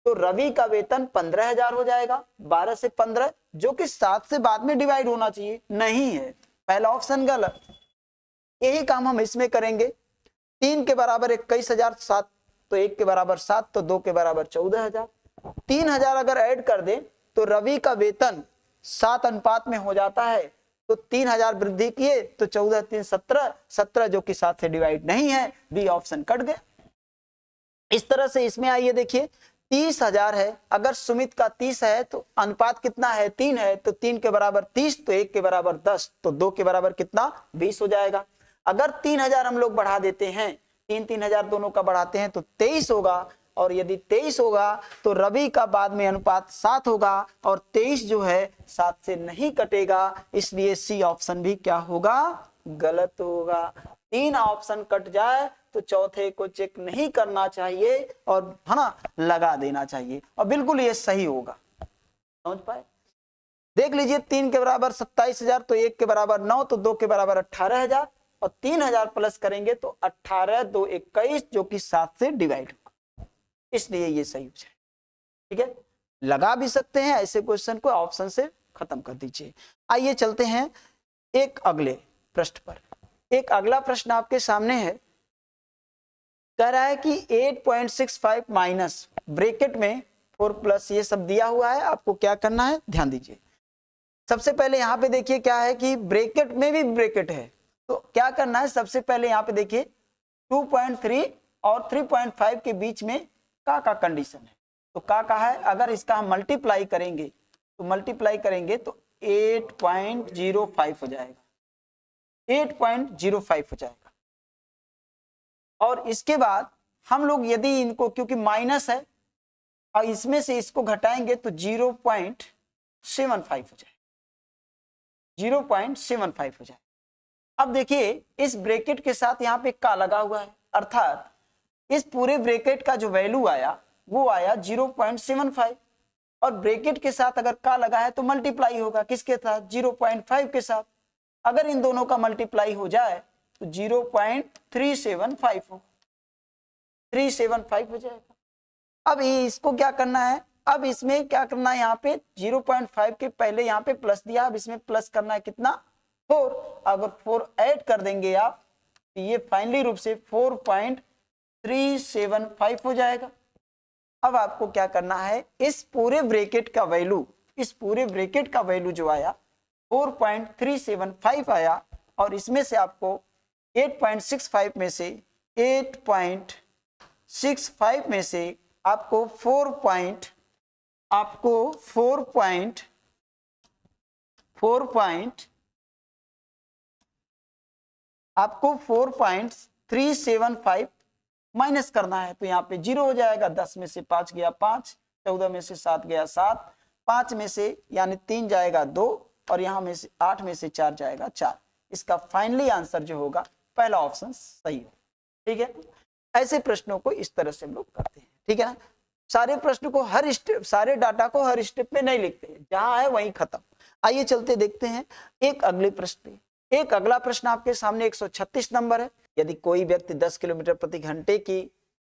तो रवि का वेतन 15,000 हो जाएगा। 12 से 15 जो कि 7 से बाद में डिवाइड होना चाहिए, नहीं है, पहला ऑप्शन गलत। यही काम हम इसमें करेंगे। 3 के बराबर 21,000, 7 तो 1 के बराबर 7, तो 2 के बराबर 14,000। 3,000 अगर ऐड कर दें तो रवि का वेतन 7 अनुपात में हो जाता है, तो 3,000 वृद्धि किए तो 14 3 17, 17 जो कि 7 से डिवाइड नहीं है, बी ऑप्शन कट गया। इस तरह से इसमें आइए देखिए 30,000 है, अगर सुमित का 30 है तो अनुपात कितना है 3 है, तो 3 के बराबर 30, तो 1 के बराबर 10, तो 2 के बराबर कितना 20 हो जाएगा। अगर 3,000 हम लोग बढ़ा देते हैं, 3-3 हजार दोनों का बढ़ाते हैं तो 23 होगा, और यदि 23 होगा तो रवि का बाद में अनुपात 7 होगा, और 23 जो है 7 से नहीं कटेगा, इसलिए सी ऑप्शन भी क्या होगा गलत होगा। 3 ऑप्शन कट जाए तो चौथे को चेक नहीं करना चाहिए और है ना लगा देना चाहिए, और बिल्कुल ये सही होगा। समझ पाए? देख लीजिए 3 के बराबर 27,000, तो 1 के बराबर 9, तो 2 के बराबर 18,000, और 3,000 प्लस करेंगे तो 18 2 21 जो कि 7 से डिवाइड होगा, इसलिए ये सही हो जाए। ठीक है, लगा भी सकते हैं ऐसे क्वेश्चन को, ऑप्शन से खत्म कर दीजिए। आइए चलते हैं एक अगले प्रश्न पर। एक अगला प्रश्न आपके सामने है, कह रहा है कि 8.65 माइनस ब्रैकेट में 4 प्लस ये सब दिया हुआ है, आपको क्या करना है ध्यान दीजिए। सबसे पहले यहाँ पे देखिए क्या है कि ब्रैकेट में भी ब्रैकेट है, तो क्या करना है, सबसे पहले यहाँ पे देखिए 2.3 और 3.5 के बीच में का कंडीशन है, तो का है, अगर इसका हम मल्टीप्लाई करेंगे तो 8.05 हो जाएगा, 8.05 हो जाएगा। और इसके बाद हम लोग यदि इनको, क्योंकि माइनस है और इसमें से इसको घटाएंगे तो 0.75 हो जाए, 0.75 हो जाए। अब देखिए इस ब्रैकेट के साथ यहाँ पे का लगा हुआ है, अर्थात इस पूरे ब्रैकेट का जो वैल्यू आया वो आया 0.75, और ब्रैकेट के साथ अगर का लगा है तो मल्टीप्लाई होगा किसके साथ 0.5 के साथ। अगर इन दोनों का मल्टीप्लाई हो जाए तो 0.375 हो, 375 हो जाएगा। अब इसको क्या करना है, अब इसमें क्या करना है, यहाँ पे 0.5 के पहले यहाँ पे प्लस दिया, अब इसमें प्लस करना है कितना 4, अगर 4 ऐड कर देंगे आप तो ये फाइनली रूप से 4.375 हो जाएगा। अब आपको क्या करना है, इस पूरे ब्रैकेट का वैल्यू, इस पूरे ब्रैकेट का वैल्यू जो आया 4.375 आया, और इसमें से आपको 8.65 में से 8.65 में से आपको 4.375 माइनस करना है, तो यहाँ पे 0 हो जाएगा। 10 में से 5 गया 5, 14 में से 7 गया 7, 5 में से यानी 3 जाएगा 2, और यहाँ में से 8 में से 4 जाएगा 4। इसका फाइनली आंसर जो होगा पहला ऑप्शन सही हो। ठीक है, ऐसे प्रश्नों को इस तरह से हम लोग करते हैं। ठीक है ना, सारे प्रश्न को हर स्टेप, सारे डाटा को हर स्टेप में नहीं लिखते, जहां है वहीं खत्म। आइए चलते देखते हैं एक अगले प्रश्न पे। एक अगला प्रश्न आपके सामने 136 नंबर है। यदि कोई व्यक्ति 10 किलोमीटर प्रति घंटे की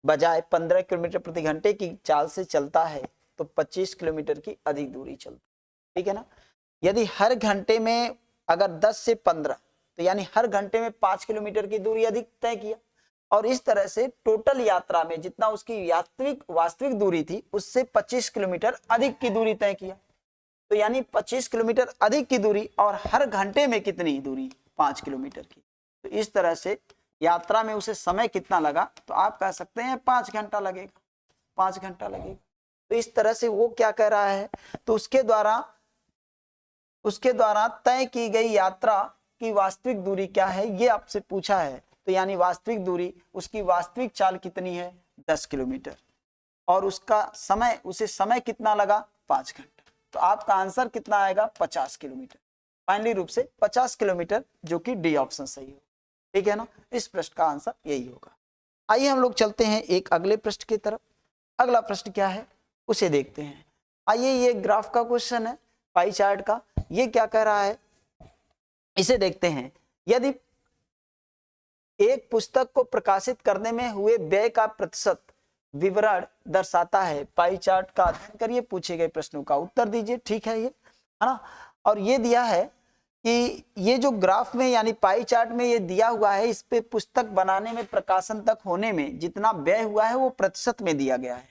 बजाय 15 किलोमीटर प्रति घंटे की चाल से चलता है तो 25 किलोमीटर की अधिक दूरी चलता है। ठीक है ना, यदि हर घंटे में अगर 10 से 15 तो यानी हर घंटे में 5 किलोमीटर की दूरी अधिक तय किया, और इस तरह से टोटल यात्रा में जितना उसकी वास्तविक दूरी थी उससे 25 किलोमीटर अधिक की दूरी तय किया। तो यानी 25 किलोमीटर अधिक की दूरी और हर घंटे में कितनी दूरी, 5 किलोमीटर की। तो इस तरह से यात्रा में उसे समय कितना लगा, तो आप कह सकते हैं 5 घंटा लगेगा, 5 घंटा लगेगा। तो इस तरह से वो क्या कह रहा है, तो उसके द्वारा तय की गई यात्रा की वास्तविक दूरी क्या है, ये आपसे पूछा है। तो यानी वास्तविक दूरी, उसकी वास्तविक चाल कितनी है, 10 किलोमीटर, और उसे समय कितना लगा, 5 घंटा। तो आपका आंसर कितना आएगा, 50 किलोमीटर। फाइनली रूप से 50 किलोमीटर, जो कि डी ऑप्शन सही हो। ठीक है ना, इस प्रश्न का आंसर यही होगा। आइए हम लोग चलते हैं एक अगले प्रश्न की तरफ। अगला प्रश्न क्या है उसे देखते हैं। आइए, ये ग्राफ का क्वेश्चन है, पाई चार्ट का। ये क्या कह रहा है, इसे देखते हैं। यदि एक पुस्तक को प्रकाशित करने में हुए व्यय का प्रतिशत विवरण दर्शाता है, पाई चार्ट का अध्ययन करिए, पूछे गए प्रश्नों का उत्तर दीजिए। ठीक है, ये है ना। और ये दिया है कि ये जो ग्राफ में यानी पाई चार्ट में ये दिया हुआ है, इस पे पुस्तक बनाने में, प्रकाशन तक होने में जितना व्यय हुआ है वो प्रतिशत में दिया गया है।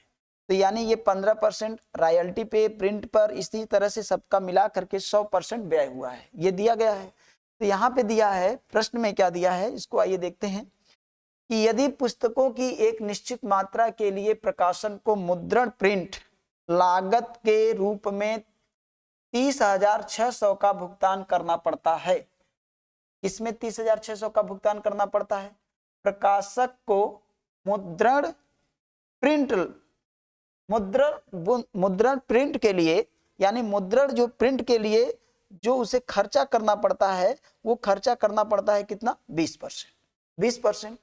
तो यानी ये 15% रॉयल्टी पे, प्रिंट पर, इसी तरह से सबका मिला करके 100% व्यय हुआ है, ये दिया गया है। तो यहाँ पे दिया है, प्रश्न में क्या दिया है, इसको आइए देखते हैं कि यदि पुस्तकों की एक निश्चित मात्रा के लिए प्रकाशन को मुद्रण प्रिंट लागत के रूप में 30,600 का भुगतान करना पड़ता है। इसमें 30,600 का भुगतान करना पड़ता है। प्रकाशक को मुद्रण प्रिंट के लिए, यानी मुद्रण जो प्रिंट के लिए जो उसे खर्चा करना पड़ता है, वो खर्चा करना पड़ता है कितना, 20%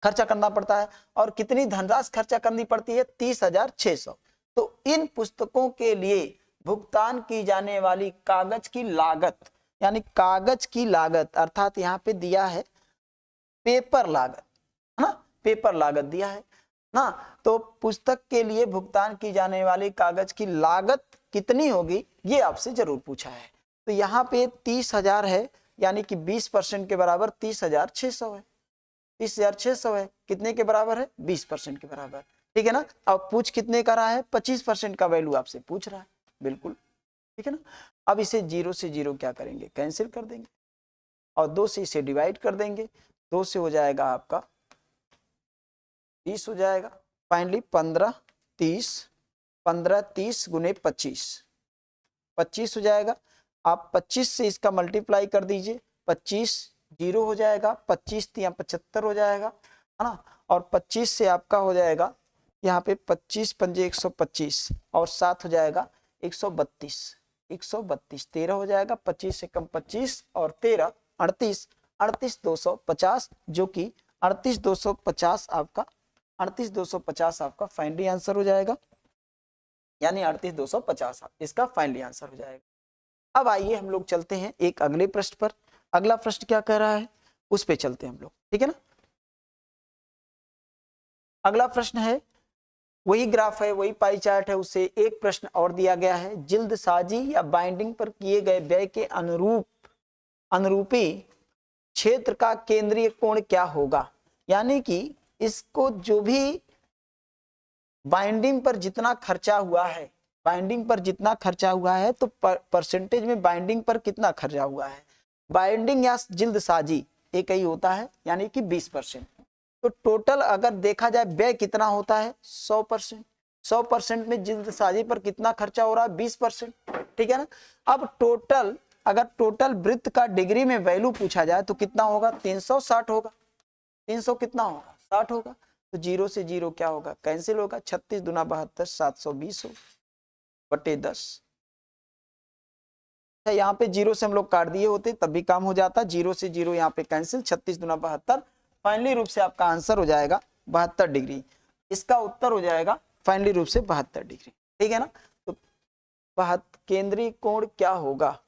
खर्चा करना पड़ता है। और कितनी धनराशि खर्चा करनी पड़ती है, 30,600। तो इन पुस्तकों के लिए भुगतान की जाने वाली कागज की लागत, यानी कागज की लागत, अर्थात यहाँ पे दिया है पेपर लागत, है ना, पेपर लागत दिया है ना। तो पुस्तक के लिए भुगतान की जाने वाली कागज की लागत कितनी होगी, ये आपसे जरूर पूछा है। तो यहाँ पे 30,000 है, यानी कि 20% के बराबर 30,600 है। 30,600 है, कितने के बराबर है, 20% के बराबर। ठीक है ना। अब पूछ कितने का रहा है, 25% का वैल्यू आपसे पूछ रहा है, बिल्कुल ठीक है ना। अब इसे 0 से 0 क्या करेंगे, कैंसिल कर देंगे, और 2 से इसे डिवाइड कर देंगे। 2 से हो जाएगा आपका 30 हो जाएगा। फाइनली 15 30 गुने 25 हो जाएगा। आप 25 से इसका मल्टीप्लाई कर दीजिए, 25 0 हो जाएगा, 25 या 75 हो जाएगा, है ना। और 25 से आपका हो जाएगा यहाँ पे 25 पंजे 125 और 7 हो जाएगा 132, 13 हो जाएगा। 25 से कम 25 और 13 38, 250, जो कि 250 आपका फाइनली आंसर हो जाएगा, यानी 250 इसका फाइनली आंसर हो जाएगा। अब आइए हम लोग चलते हैं एक अगले प्रश्न पर। अगला प्रश्न क्या कह रहा है उस पे चलते हैं हम लोग, ठीक है ना। अगला प्रश्न है, वही ग्राफ है, वही पाई चार्ट है, उसे एक प्रश्न और दिया गया है। जिल्दसाजी या बाइंडिंग पर किए गए व्यय के अनुरूपी क्षेत्र का केंद्रीय कोण क्या होगा। यानी कि इसको जो भी बाइंडिंग पर जितना खर्चा हुआ है, तो परसेंटेज में बाइंडिंग पर कितना खर्चा हुआ है। बाइंडिंग या जिल्दसाजी एक ही होता है, यानी कि 20%। तो टोटल अगर देखा जाए व्यय कितना होता है, 100%। 100% में जिल्दसाजी पर कितना खर्चा हो रहा है, 20%। ठीक है ना। अब अगर टोटल वृत्त का डिग्री में वैल्यू पूछा जाए तो कितना होगा, 360 होगा। 300 कितना होगा, 60 होगा। तो 0 से 0 क्या होगा, कैंसिल होगा। 36 दूना 72, 720 हो बटे 10। यहाँ पे 0 से हम लोग काट दिए होते तब भी काम हो जाता। 0 से 0 यहाँ पे कैंसिल, 36 दूना 72। फाइनली रूप से आपका आंसर हो जाएगा 72 डिग्री। इसका उत्तर हो जाएगा फाइनली रूप से 72 डिग्री। ठीक है ना। तो केंद्रीय कोण क्या होगा,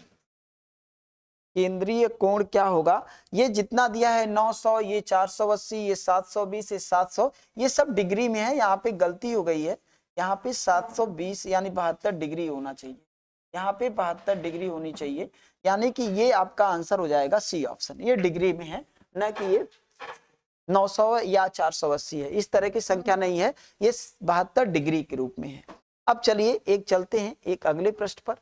केंद्रीय कोण क्या होगा, ये जितना दिया है 900, ये 480, ये 720, ये 700, ये सब डिग्री में है। यहाँ पे गलती हो गई है, यहाँ पे 720 यानी 72 डिग्री होना चाहिए, यहाँ पे 72 डिग्री होनी चाहिए। यानी कि ये आपका आंसर हो जाएगा सी ऑप्शन, ये डिग्री में है, न कि ये 900 या 480 है, इस तरह की संख्या नहीं है, ये 72 डिग्री के रूप में है। अब चलिए एक चलते हैं एक अगले प्रश्न पर।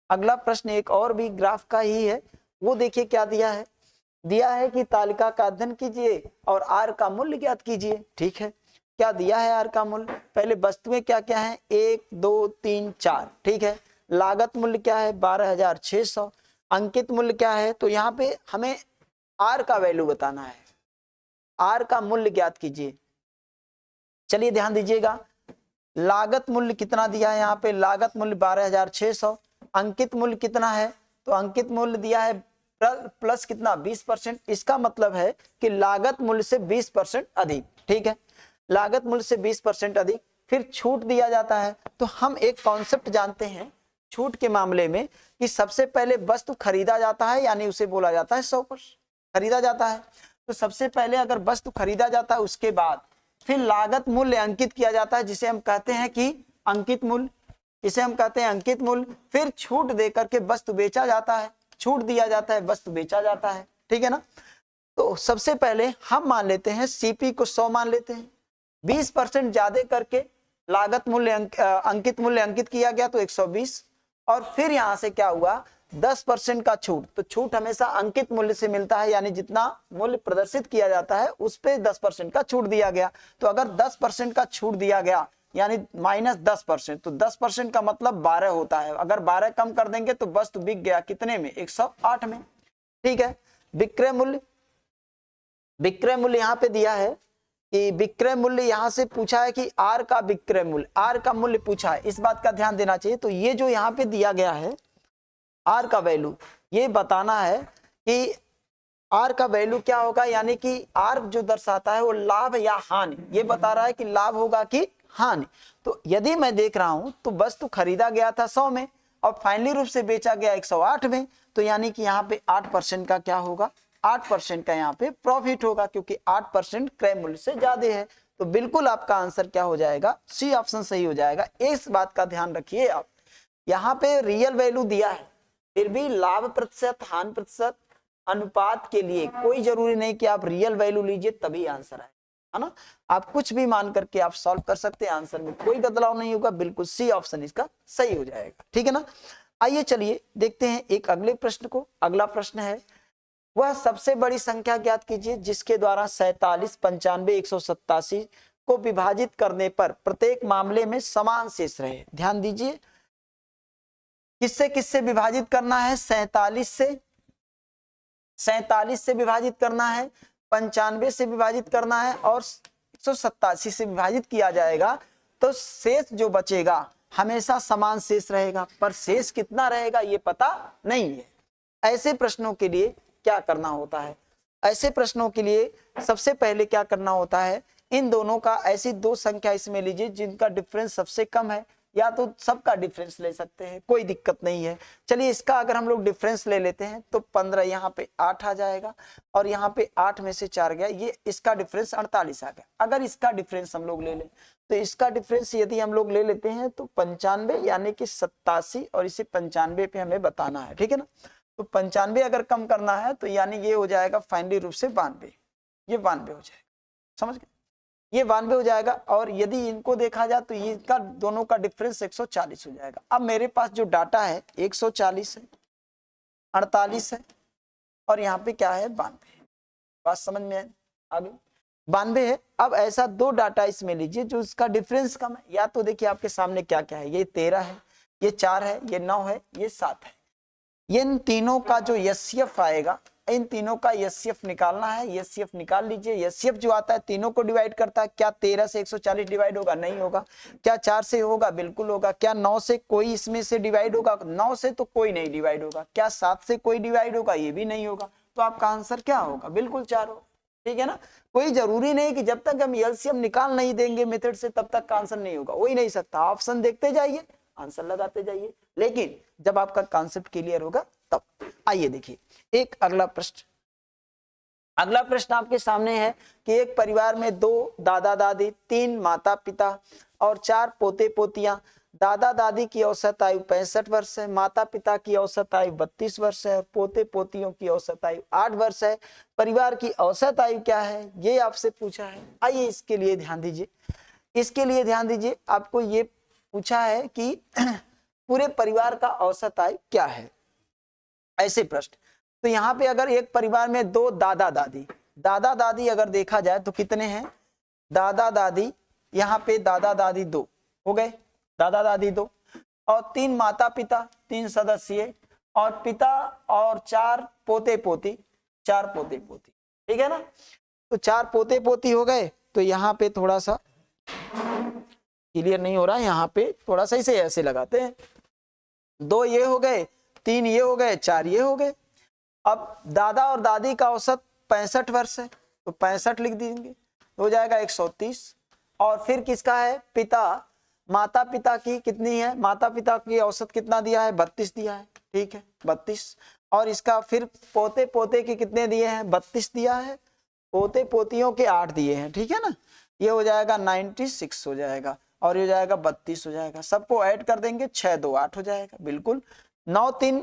अगला प्रश्न एक और भी ग्राफ का ही है, वो देखिए क्या दिया है। दिया है कि तालिका का अध्ययन कीजिए और आर का मूल्य ज्ञात कीजिए। ठीक है, क्या दिया है आर का मूल्य? पहले वस्तुएं क्या क्या है, 1 2 3 4। ठीक है, लागत मूल्य क्या है 12,600। अंकित मूल्य क्या है, तो यहाँ पे हमें आर का वैल्यू बताना है, आर का मूल्य ज्ञात कीजिए। चलिए ध्यान दीजिएगा, लागत मूल्य कितना दिया है यहाँ पे, लागत मूल्य 12,600। अंकित मूल्य कितना है, तो अंकित मूल्य दिया है प्लस कितना 20%। इसका मतलब है कि लागत मूल्य से 20% अधिक। ठीक है, लागत मूल्य से 20% अधिक, फिर छूट दिया जाता है। तो हम एक कॉन्सेप्ट जानते हैं छूट के मामले में कि सबसे पहले वस्तु खरीदा जाता है, यानी उसे बोला जाता है 100% खरीदा जाता है। तो सबसे पहले अगर वस्तु खरीदा जाता है, उसके बाद फिर लागत मूल्य अंकित किया जाता है, जिसे हम कहते हैं कि अंकित मूल्य, इसे हम कहते हैं अंकित मूल्य। फिर छूट देकर के वस्तु बेचा जाता है, छूट दिया जाता है, वस्तु बेचा जाता है। ठीक है ना, तो सबसे पहले हम मान लेते हैं सीपी को 100 मान लेते हैं, 20% ज्यादा करके लागत मूल्य अंकित मूल्य अंकित किया गया तो 120, और फिर यहां से क्या हुआ 10% का छूट। तो छूट हमेशा अंकित मूल्य से मिलता है, यानी जितना मूल्य प्रदर्शित किया जाता है उस पे 10% का छूट दिया गया। तो अगर 10% का छूट दिया गया यानी -10%, तो 10% का मतलब 12 होता है। अगर 12 कम कर देंगे तो वस्तु बिक गया कितने में, 108 में। ठीक है, विक्रय मूल्य, विक्रय मूल्य यहाँ पे दिया है कि विक्रय मूल्य यहाँ से पूछा है कि आर का विक्रय मूल्य, आर का मूल्य पूछा है, इस बात का ध्यान देना चाहिए। तो ये जो यहाँ पे दिया गया है आर का वैल्यू, ये बताना है कि आर का वैल्यू क्या होगा, यानी कि आर जो दर्शाता है वो लाभ या हानि, ये बता रहा है कि लाभ होगा कि हानि। तो यदि मैं देख रहा हूं तो वस्तु खरीदा गया था 100 में और फाइनली रूप से बेचा गया 108 में, तो यानी कि यहाँ पे 8% का क्या होगा, 8% का यहाँ पे प्रॉफिट होगा, क्योंकि 8% क्रय मूल्य से ज्यादा है। तो बिल्कुल आपका आंसर क्या हो जाएगा, सी ऑप्शन सही हो जाएगा। इस बात का ध्यान रखिए आप, यहाँ पे रियल वैल्यू दिया है, फिर भी लाभ प्रतिशत हानि प्रतिशत अनुपात के लिए कोई जरूरी नहीं कि आप रियल वैल्यू लीजिए तभी आंसर आए, है ना। आप कुछ भी मान करके आप सॉल्व कर सकते हैं, आंसर में कोई बदलाव नहीं होगा, बिल्कुल सी ऑप्शन इसका सही हो जाएगा। ठीक है ना, आइए चलिए देखते हैं एक अगले प्रश्न को। अगला प्रश्न है, वह सबसे बड़ी संख्या ज्ञात कीजिए जिसके द्वारा 47, 95, 187 को विभाजित करने पर प्रत्येक मामले में समान शेष रहे। ध्यान दीजिए, किससे किससे विभाजित करना है, 47 से विभाजित करना है, 95 से विभाजित करना है और 187 से विभाजित किया जाएगा। तो शेष जो बचेगा हमेशा समान शेष रहेगा, पर शेष कितना रहेगा ये पता नहीं है। ऐसे प्रश्नों के लिए क्या करना होता है, ऐसे प्रश्नों के लिए सबसे पहले क्या करना होता है, इन दोनों का ऐसी दो संख्या इसमें लीजिए जिनका डिफरेंस सबसे कम है, या तो सबका डिफरेंस ले सकते हैं, कोई दिक्कत नहीं है। चलिए इसका अगर हम लोग डिफरेंस ले लेते हैं तो 15, यहाँ पे 8 आ जाएगा और यहाँ पे 8 में से 4 गया, ये इसका डिफरेंस 48 आ गया। अगर इसका डिफरेंस हम लोग ले लें तो इसका डिफरेंस यदि हम लोग ले लेते हैं तो 95 यानी कि 87, और इसे 95 पे हमें बताना है। ठीक है ना, तो 95 अगर कम करना है तो यानी ये हो जाएगा फाइनली रूप से 92, ये 92 हो जाएगा, समझ गए, ये 92 हो जाएगा। और यदि इनको देखा जाए तो इनका दोनों का डिफरेंस 140 हो जाएगा। अब मेरे पास जो डाटा है 140 है, 48 है और यहाँ पे क्या है 92, बात समझ में आ गई, 92 है। अब ऐसा दो डाटा इसमें लीजिए जो इसका डिफरेंस कम है, या तो देखिए आपके सामने क्या क्या है, ये 13 है, ये 4 है, ये 9 है, ये 7 है। इन तीनों का जो एचसीएफ आएगा, इन तीनों का एचसीएफ निकालना है, एचसीएफ निकाल लीजिए। एचसीएफ जो आता है तीनों को डिवाइड करता है, क्या 13 से 140 डिवाइड होगा, नहीं होगा। क्या 4 से होगा, बिल्कुल होगा। क्या 9 से कोई इसमें से डिवाइड होगा, 9 से तो कोई नहीं डिवाइड होगा। क्या 7 से कोई डिवाइड होगा, ये भी नहीं होगा। तो आपका आंसर क्या होगा, बिल्कुल 4 होगा। ठीक है ना, कोई जरूरी नहीं कि जब तक हम एलसीएम निकाल नहीं देंगे मेथड से तब तक का आंसर नहीं होगा, हो ही नहीं सकता। ऑप्शन देखते जाइए, आंसर लगाते जाइए, लेकिन जब आपका कॉन्सेप्ट क्लियर होगा तब। आइए देखिए एक अगला प्रश्न। अगला प्रश्न आपके सामने है कि एक परिवार में 2 दादा दादी, 3 माता पिता और 4 पोते पोतियां दादा दादी की औसत आयु 65 वर्ष है, माता पिता की औसत आयु 32 वर्ष है, पोते पोतियों की औसत आयु 8 वर्ष है। परिवार की औसत आयु क्या है, ये आपसे पूछा है। आइए इसके लिए ध्यान दीजिए, इसके लिए ध्यान दीजिए, आपको ये पूछा है कि पूरे परिवार का औसत आयु क्या है, ऐसे प्रश्न। तो यहाँ पे अगर एक परिवार में दो दादा दादी अगर देखा जाए तो कितने हैं, दादा दादी, यहाँ पे दादा दादी 2 हो गए, दादा दादी 2, और 3 माता पिता 3 सदस्य, और पिता और 4 पोते पोती, 4 पोते पोती, ठीक है ना। तो 4 पोते पोती हो गए। तो यहाँ पे थोड़ा सा क्लियर नहीं हो रहा है, यहाँ पे थोड़ा सा इसे ऐसे लगाते हैं, 2 ये हो गए, 3 ये हो गए, 4 ये हो गए। अब दादा और दादी का औसत 65 वर्ष है, तो 65 लिख देंगे, हो जाएगा 130। और फिर किसका है, पिता, माता पिता की कितनी है, माता पिता की औसत कितना दिया है, 32 दिया है, ठीक है 32। और इसका फिर पोते पोते के कितने दिए हैं, 32 दिया है, पोते पोतियों के 8 दिए हैं, ठीक है ना। ये हो जाएगा 96 हो जाएगा, और ये हो जाएगा 32 हो जाएगा। सबको ऐड कर देंगे, 6 2 8 हो जाएगा, बिल्कुल। 9 3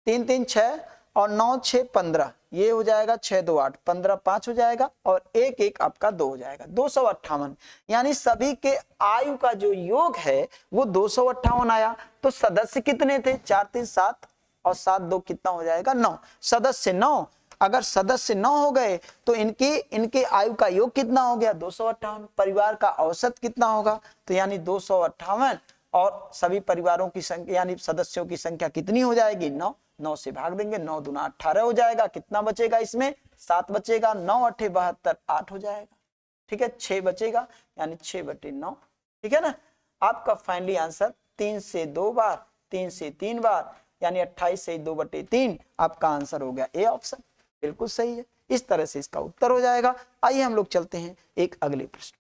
3 3 6 और 9 6 15, ये हो जाएगा 6 2 8, 15 5 हो जाएगा, और 1 1 आपका 2 हो जाएगा, 258। यानी सभी के आयु का जो योग है वो 258 आया। तो सदस्य कितने थे, 4 3 7 और 7 2 कितना हो जाएगा, 9 सदस्य 9। अगर सदस्य 9 हो गए तो इनके आयु का योग कितना हो गया, 258। परिवार का औसत कितना होगा, तो यानी 258, और सभी परिवारों की संख्या यानी सदस्यों की संख्या कितनी हो जाएगी, 9। 9 से भाग देंगे, 9 दूना 18 हो जाएगा। कितना बचेगा इसमें, 7 बचेगा, 9 8 72, 8 हो जाएगा, ठीक है। 6 बचेगा, यानी 6/9, ठीक है ना। आपका फाइनली आंसर 3 से 2 बार, 3 से 3 बार, यानी 28 से 2/3 आपका आंसर हो गया ए ऑप्शन, बिल्कुल सही है। इस तरह से इसका उत्तर हो जाएगा। आइए हम लोग चलते हैं एक अगले प्रश्न।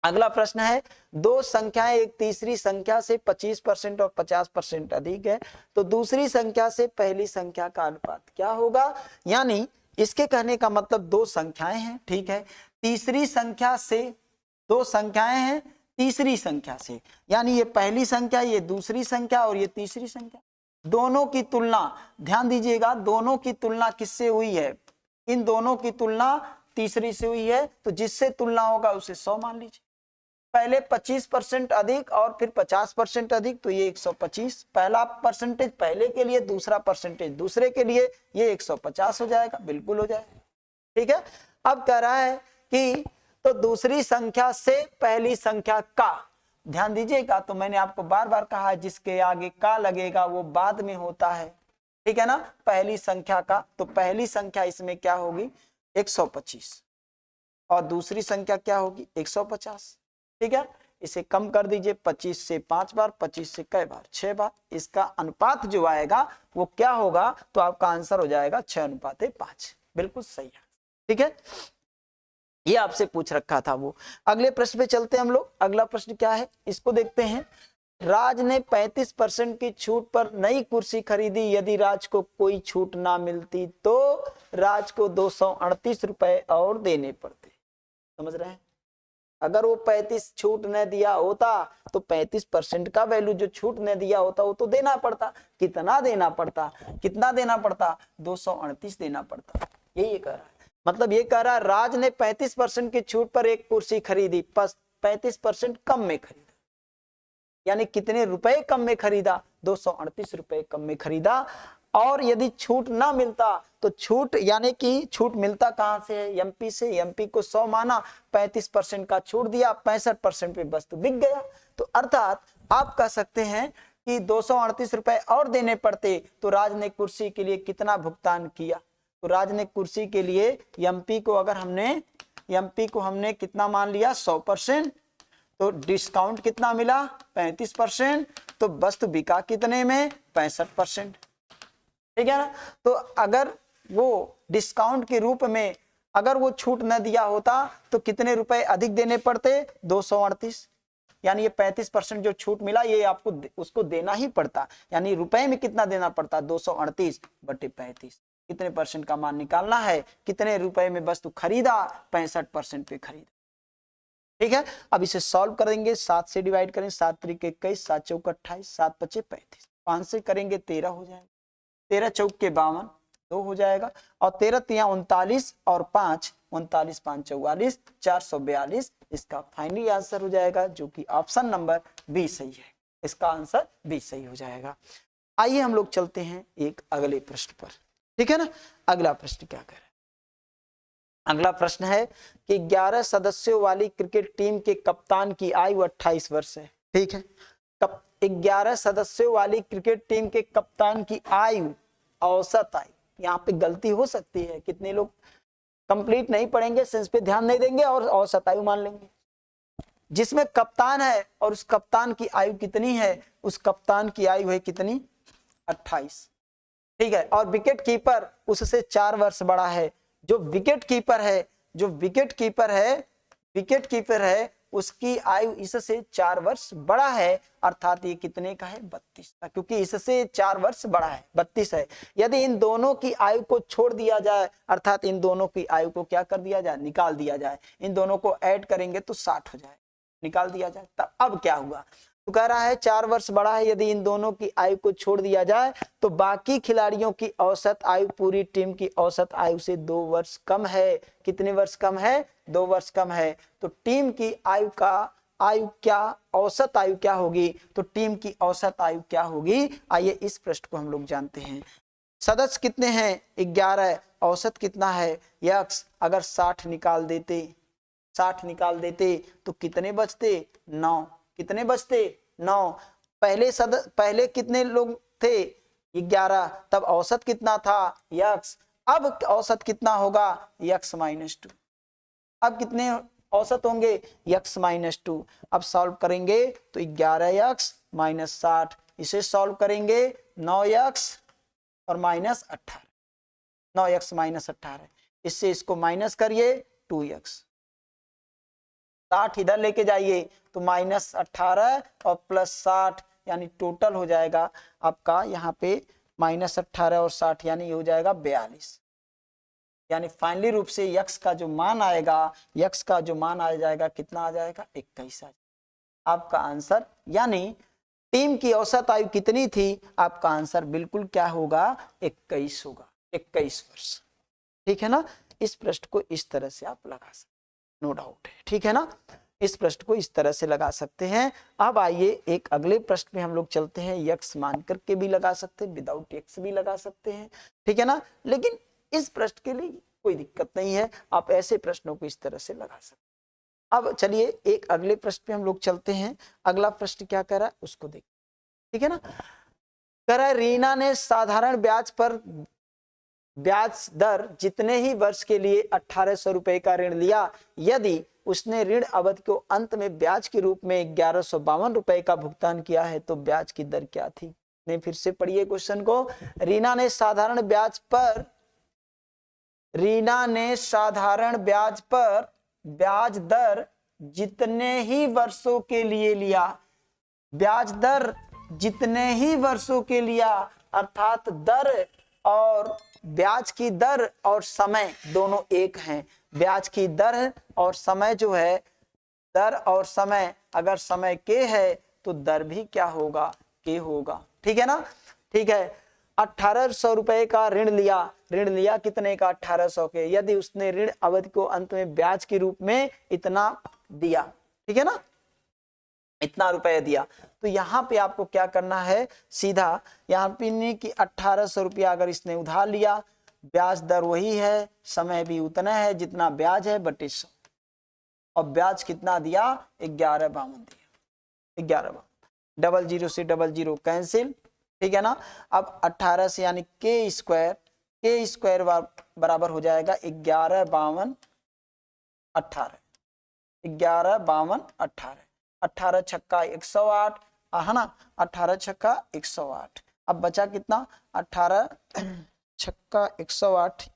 अगला प्रश्न है, दो संख्याएं एक तीसरी संख्या से 25% और 50% अधिक है, तो दूसरी संख्या से पहली संख्या का अनुपात क्या होगा। यानी इसके कहने का मतलब दो संख्याएं हैं, ठीक है, तीसरी संख्या से, दो संख्याएं हैं तीसरी संख्या से, यानी ये पहली संख्या, ये दूसरी संख्या और ये तीसरी संख्या, दोनों की तुलना, ध्यान दीजिएगा, दोनों की तुलना किससे हुई है, इन दोनों की तुलना तीसरी से हुई है। तो जिससे तुलना होगा उसे 100 मान लीजिए। पहले 25% अधिक और फिर 50% अधिक, तो ये 125, पहला परसेंटेज पहले के लिए, दूसरा परसेंटेज दूसरे के लिए, ये 150 हो जाएगा, बिल्कुल हो जाएगा, ठीक है। अब कह रहा है कि तो दूसरी संख्या से पहली संख्या का, ध्यान दीजिएगा, तो मैंने आपको बार बार कहा है जिसके आगे का लगेगा वो बाद में होता है, ठीक है ना। पहली संख्या का, तो पहली संख्या इसमें क्या होगी, 125, और दूसरी संख्या क्या होगी, 150, ठीक है। इसे कम कर दीजिए, 25 से 5 बार, 25 से कई बार, 6 बार, इसका अनुपात जो आएगा वो क्या होगा, तो आपका आंसर हो जाएगा 6:5, बिल्कुल सही है, ठीक है। ये आपसे पूछ रखा था वो। अगले प्रश्न पे चलते हैं हम लोग। अगला प्रश्न क्या है, इसको देखते हैं। राज ने 35% की छूट पर नई कुर्सी खरीदी, यदि राज को कोई छूट ना मिलती तो राज को 238 रुपए और देने पड़ते। समझ रहे हैं, अगर वो 35 छूट न दिया होता तो 35% का वैल्यू जो छूट न दिया होता वो तो देना पड़ता। कितना देना पड़ता, कितना देना पड़ता, 238 देना पड़ता। यही कह रहा है, मतलब ये कह रहा है राज ने 35% की छूट पर एक कुर्सी खरीदी, 35% कम में खरीदा, यानी कितने रुपए कम में खरीदा, 238 रुपए कम में खरीदा। और यदि छूट ना मिलता तो छूट, यानी कि छूट मिलता कहां से है, एमपी से, एमपी को 100 माना, 35% का छूट दिया, 65% पे वस्तु बिक गया। तो अर्थात आप कह सकते हैं कि 238 रुपए और देने पड़ते तो राज ने कुर्सी के लिए कितना भुगतान किया। तो राज ने कुर्सी के लिए एमपी को, अगर हमने एमपी को हमने कितना मान लिया, 100%, तो डिस्काउंट कितना मिला, 35%, तो वस्तु बिका कितने में, 65%, ठीक है ना। तो अगर वो डिस्काउंट के रूप में अगर वो छूट न दिया होता तो कितने रुपए अधिक देने पड़ते, 238, यानी ये 35% जो छूट मिला ये आपको उसको देना ही पड़ता, यानी रुपए में कितना देना पड़ता, 238/35। कितने परसेंट का मान निकालना है, कितने रुपए में वस्तु खरीदा, 65% पे खरीदा, ठीक है, अब इसे सॉल्व करेंगे, 7 से डिवाइड करें, 7 त्रिक 21, 7 चौक 28, 7 पचे 35, 5 से करेंगे 13 हो जाएगा, 13 चौक के 52, 2 हो जाएगा, और 13 तिया 39 और 5 39 5 44, 442 इसका फाइनली आंसर हो जाएगा, जो कि ऑप्शन नंबर बी सही है। इसका आंसर बी सही हो जाएगा। आइए हम लोग चलते हैं एक अगले प्रश्न पर, ठीक है ना। अगला प्रश्न क्या कह रहा है? अगला प्रश्न है कि 11 सदस्यों वाली क्रिकेट टीम के कप्तान की आयु 28 वर्ष है, ठीक है। 11 सदस्यों वाली क्रिकेट टीम के कप्तान की आयु, औसत आयु, यहाँ पे गलती हो सकती है, कितने लोग कंप्लीट नहीं पढ़ेंगे, सेंस पे ध्यान नहीं देंगे और औसत आयु मान लेंगे। जिसमें कप्तान है और उस कप्तान की आयु कितनी है, उस कप्तान की आयु है कितनी, 28, ठीक है। और विकेट कीपर उससे 4 वर्ष बड़ा है। जो विकेट कीपर है, जो विकेट कीपर है, विकेट कीपर है, उसकी आयु इससे 4 वर्ष बड़ा है, अर्थात ये कितने का है, 32 का, क्योंकि इससे 4 वर्ष बड़ा है, 32 है। यदि इन दोनों की आयु को छोड़ दिया जाए, अर्थात इन दोनों की आयु को क्या कर दिया जाए, निकाल दिया जाए, इन दोनों को ऐड करेंगे तो 60 हो जाए, निकाल दिया जाए, तब अब क्या हुआ, तो कह रहा है 4 वर्ष बड़ा है, यदि इन दोनों की आयु को छोड़ दिया जाए तो बाकी खिलाड़ियों की औसत आयु पूरी टीम की औसत आयु से 2 वर्ष कम है। कितने वर्ष कम है, 2 वर्ष कम है। तो टीम की आयु क्या, औसत आयु क्या होगी, तो टीम की औसत आयु क्या होगी, आइए इस प्रश्न को हम लोग जानते हैं। सदस्य कितने हैं, 11, औसत कितना है, यक्स, अगर 60 निकाल देते, 60 निकाल देते तो कितने बचते, 9, कितने बचते, 9। पहले कितने लोग थे, 11, तब औसत कितना था, यक्स, अब औसत कितना होगा, यक्स माइनस 2, अब कितने औसत होंगे, यक्स माइनस 2। अब सॉल्व करेंगे तो 11 यक्स माइनस 60, इसे सॉल्व करेंगे 9 यक्स और माइनस 18, 9 यक्स माइनस 18, इससे इसको माइनस करिए 2 यक्स, 60 इधर लेके जाइए तो माइनस 18 और प्लस 60, यानी टोटल हो जाएगा आपका यहाँ पे माइनस 18 और 60, यानी ये हो जाएगा 42। यानी फाइनली रूप से यक्स का जो मान आएगा, यक्स का जो मान आ जाएगा कितना आ जाएगा, 21 आ जाएगा। आपका आंसर, यानी टीम की औसत आयु कितनी थी, आपका आंसर बिल्कुल क्या होगा, 21 होगा, 21 वर्ष, ठीक है ना। इस प्रश्न को इस तरह से आप लगा सकते, नो डाउट है, ठीक है ना। इस प्रश्न को इस तरह से लगा सकते हैं। अब आइए एक अगले प्रश्न में हम लोग चलते हैं, यक्स मान करके भी लगा सकते हैं, विदाउट यक्स भी लगा सकते हैं, ठीक है ना। लेकिन इस प्रश्न के लिए कोई दिक्कत नहीं है, आप ऐसे प्रश्नों को इस तरह से लगा सकते हैं। अब चलिए एक अगले प्रश्न पे हम लोग चलते हैं। अगला प्रश्न क्या कह रहा है उसको देखिए, ठीक है ना। कह रहा है रीना ने साधारण ब्याज पर ब्याज दर जितने ही वर्ष के लिए 1800 रुपए का ऋण लिया, यदि उसने ऋण अवधि को अंत में ब्याज के रूप में 1152 रुपए का भुगतान किया है तो ब्याज की दर क्या थी। नहीं, फिर से पढ़िए क्वेश्चन को। रीना ने साधारण ब्याज पर ब्याज दर जितने ही वर्षों के लिए लिया, ब्याज दर जितने ही वर्षों के लिया, अर्थात दर और ब्याज की दर और समय दोनों एक हैं। ब्याज की दर और समय जो है, दर और समय, अगर समय के है तो दर भी क्या होगा, के होगा, ठीक है ना। ठीक है, 1800 रुपए का ऋण लिया कितने का, 1800 के। यदि उसने ऋण अवधि को अंत में ब्याज के रूप में इतना दिया, ठीक है ना, इतना रुपए दिया, तो यहाँ पे आपको क्या करना है, सीधा यहाँ पे नहीं कि 1800 रुपया अगर इसने उधार लिया, ब्याज दर वही है, समय भी उतना है जितना ब्याज है बटे 100, और ब्याज कितना दिया, 1152 दिया, 1152, 00 से 00 कैंसिल, ठीक है ना। अब 18 से यानी के स्क्वायर बराबर हो जाएगा 1152 18, 1152 18, 18 छक्का 108 है ना, 18 छक्का 108। अब बचा कितना, 18 छक्का 108,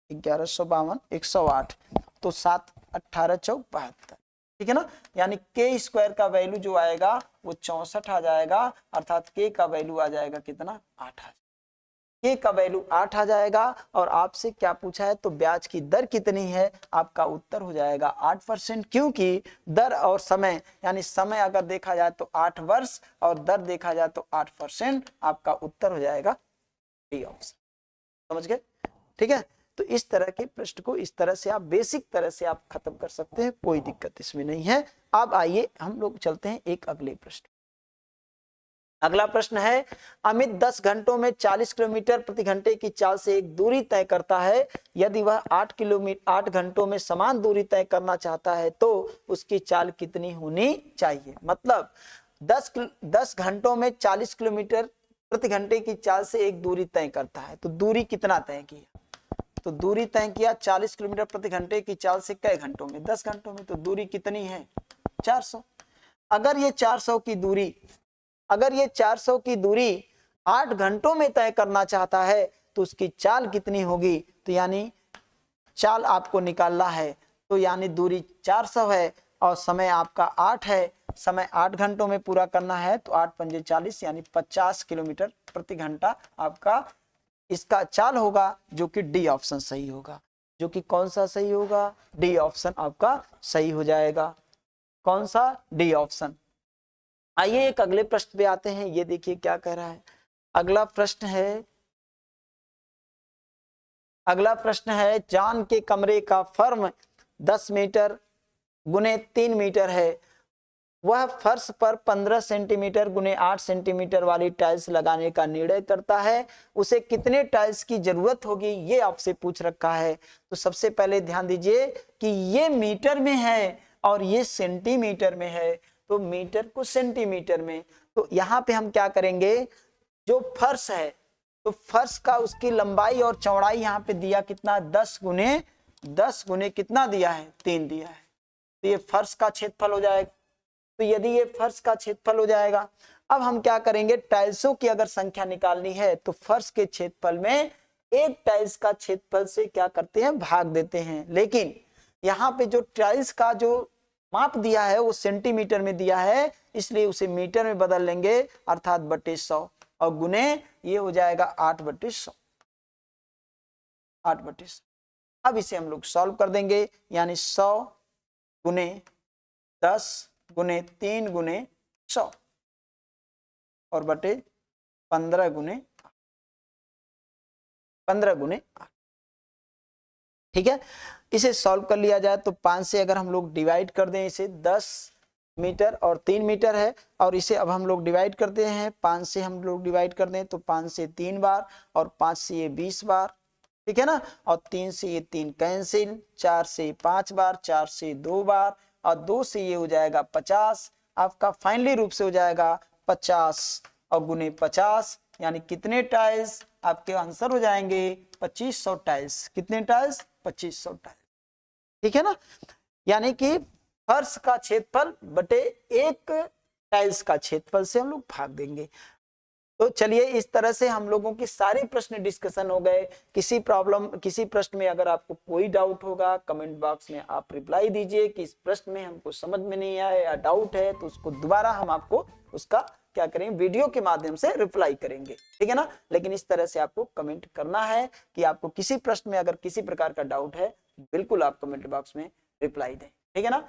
1152 108, तो 7 18 चौक 72, ठीक है ना। यानी के स्क्वायर का वैल्यू जो आएगा वो 64 आ जाएगा, अर्थात के का वैल्यू आ जाएगा कितना, 8 आ जाएगा। के का वैल्यू 8 आ जाएगा और आपसे क्या पूछा है तो ब्याज की दर कितनी है, आपका उत्तर हो जाएगा 8%, क्योंकि दर और समय यानी समय अगर देखा जाए तो 8 वर्ष और दर देखा जाए तो 8%, आपका उत्तर हो जाएगा डी ऑप्शन। समझ गए? ठीक है, तो इस तरह के प्रश्न को इस तरह से आप बेसिक तरह से आप खत्म कर सकते हैं, कोई दिक्कत इसमें नहीं है। अब आइए हम लोग चलते हैं एक अगले प्रश्न। अगला प्रश्न है, अमित 10 घंटों में 40 किलोमीटर प्रति घंटे की चाल से एक दूरी तय करता है। यदि वह 8 घंटों में समान दूरी तय करना चाहता है तो उसकी चाल कितनी होनी चाहिए। मतलब 10 घंटों में 40 किलोमीटर प्रति घंटे की चाल से एक दूरी तय करता है, तो दूरी कितना तय किया, तो दूरी तय किया 40 किलोमीटर प्रति घंटे की चाल से कई घंटों में, 10 घंटों में, तो दूरी कितनी है 400। अगर ये 400 की दूरी 8 घंटों में तय करना चाहता है तो उसकी चाल कितनी होगी, तो यानी चाल आपको निकालना है, तो यानी दूरी 400 है और समय आपका 8 है, समय 8 घंटों में पूरा करना है, तो 8 पंजे 40 यानी 50 किलोमीटर प्रति घंटा आपका इसका चाल होगा, जो कि डी ऑप्शन सही होगा। जो कि कौन सा सही होगा, डी ऑप्शन आपका सही हो जाएगा। कौन सा, डी ऑप्शन। आइए एक अगले प्रश्न पे आते हैं, ये देखिए क्या कह रहा है। अगला प्रश्न है जॉन के कमरे का फर्म 10 मीटर गुने 3 मीटर है। वह फर्श पर 15 सेंटीमीटर गुने 8 सेंटीमीटर वाली टाइल्स लगाने का निर्णय करता है। उसे कितने टाइल्स की जरूरत होगी, ये आपसे पूछ रखा है। तो सबसे पहले ध्यान दीजिए कि ये मीटर में है और ये सेंटीमीटर में है, तो मीटर को सेंटीमीटर में, तो यहाँ पे हम क्या करेंगे, जो फर्श है तो फर्श का उसकी लंबाई और चौड़ाई यहाँ पे दिया कितना, 10 गुने कितना दिया है, 3 दिया है, तो ये फर्श का क्षेत्रफल हो जाएगा। तो यदि ये फर्श का क्षेत्रफल हो जाएगा, अब हम क्या करेंगे, टाइल्सों की अगर संख्या निकालनी है तो फर्श के क्षेत्रफल में एक टाइल्स का क्षेत्रफल से क्या करते हैं, भाग देते हैं। लेकिन यहाँ पे जो टाइल्स का जो माप दिया है वो सेंटीमीटर में दिया है, इसलिए उसे मीटर में बदल लेंगे, अर्थात बटे 100, और गुने ये हो जाएगा 8/100, 8/100। अब इसे हम लोग सॉल्व कर देंगे, यानी 100 गुने 10 गुने 3 गुने 100 और बटे 15 गुने 8। ठीक है, इसे सॉल्व कर लिया जाए तो 5 से अगर हम लोग डिवाइड कर दें इसे, 10 मीटर और 3 मीटर है, और इसे अब हम लोग डिवाइड करते हैं, 5 से हम लोग डिवाइड कर दें तो 5 से 3 बार और 5 से ये 20 बार, ठीक है ना, और 3 से ये 3 कैंसिल, 4 से 5 बार, 4 से 2 बार और 2 से ये हो जाएगा 50। आपका फाइनली रूप से हो जाएगा 50 और गुने 50, यानी कितने टाइल्स, आपके आंसर हो जाएंगे 2500 टाइल्स। कितने टाइल्स, 2500 टाइल्स। ठीक है ना, यानी कि फर्श का क्षेत्रफल बटे एक टाइल्स का क्षेत्रफल से हम लोग भाग देंगे। तो चलिए इस तरह से हम लोगों की सारे प्रश्न डिस्कशन हो गए। किसी प्रश्न में अगर आपको कोई डाउट होगा, कमेंट बॉक्स में आप रिप्लाई दीजिए कि इस प्रश्न में हमको समझ में नहीं आया या डाउट है, तो उसको दोबारा हम आपको उसका क्या करेंगे, वीडियो के माध्यम से रिप्लाई करेंगे, ठीक है ना। लेकिन इस तरह से आपको कमेंट करना है कि आपको किसी प्रश्न में अगर किसी प्रकार का डाउट है, बिल्कुल आप कमेंट बॉक्स में रिप्लाई दें, ठीक है ना।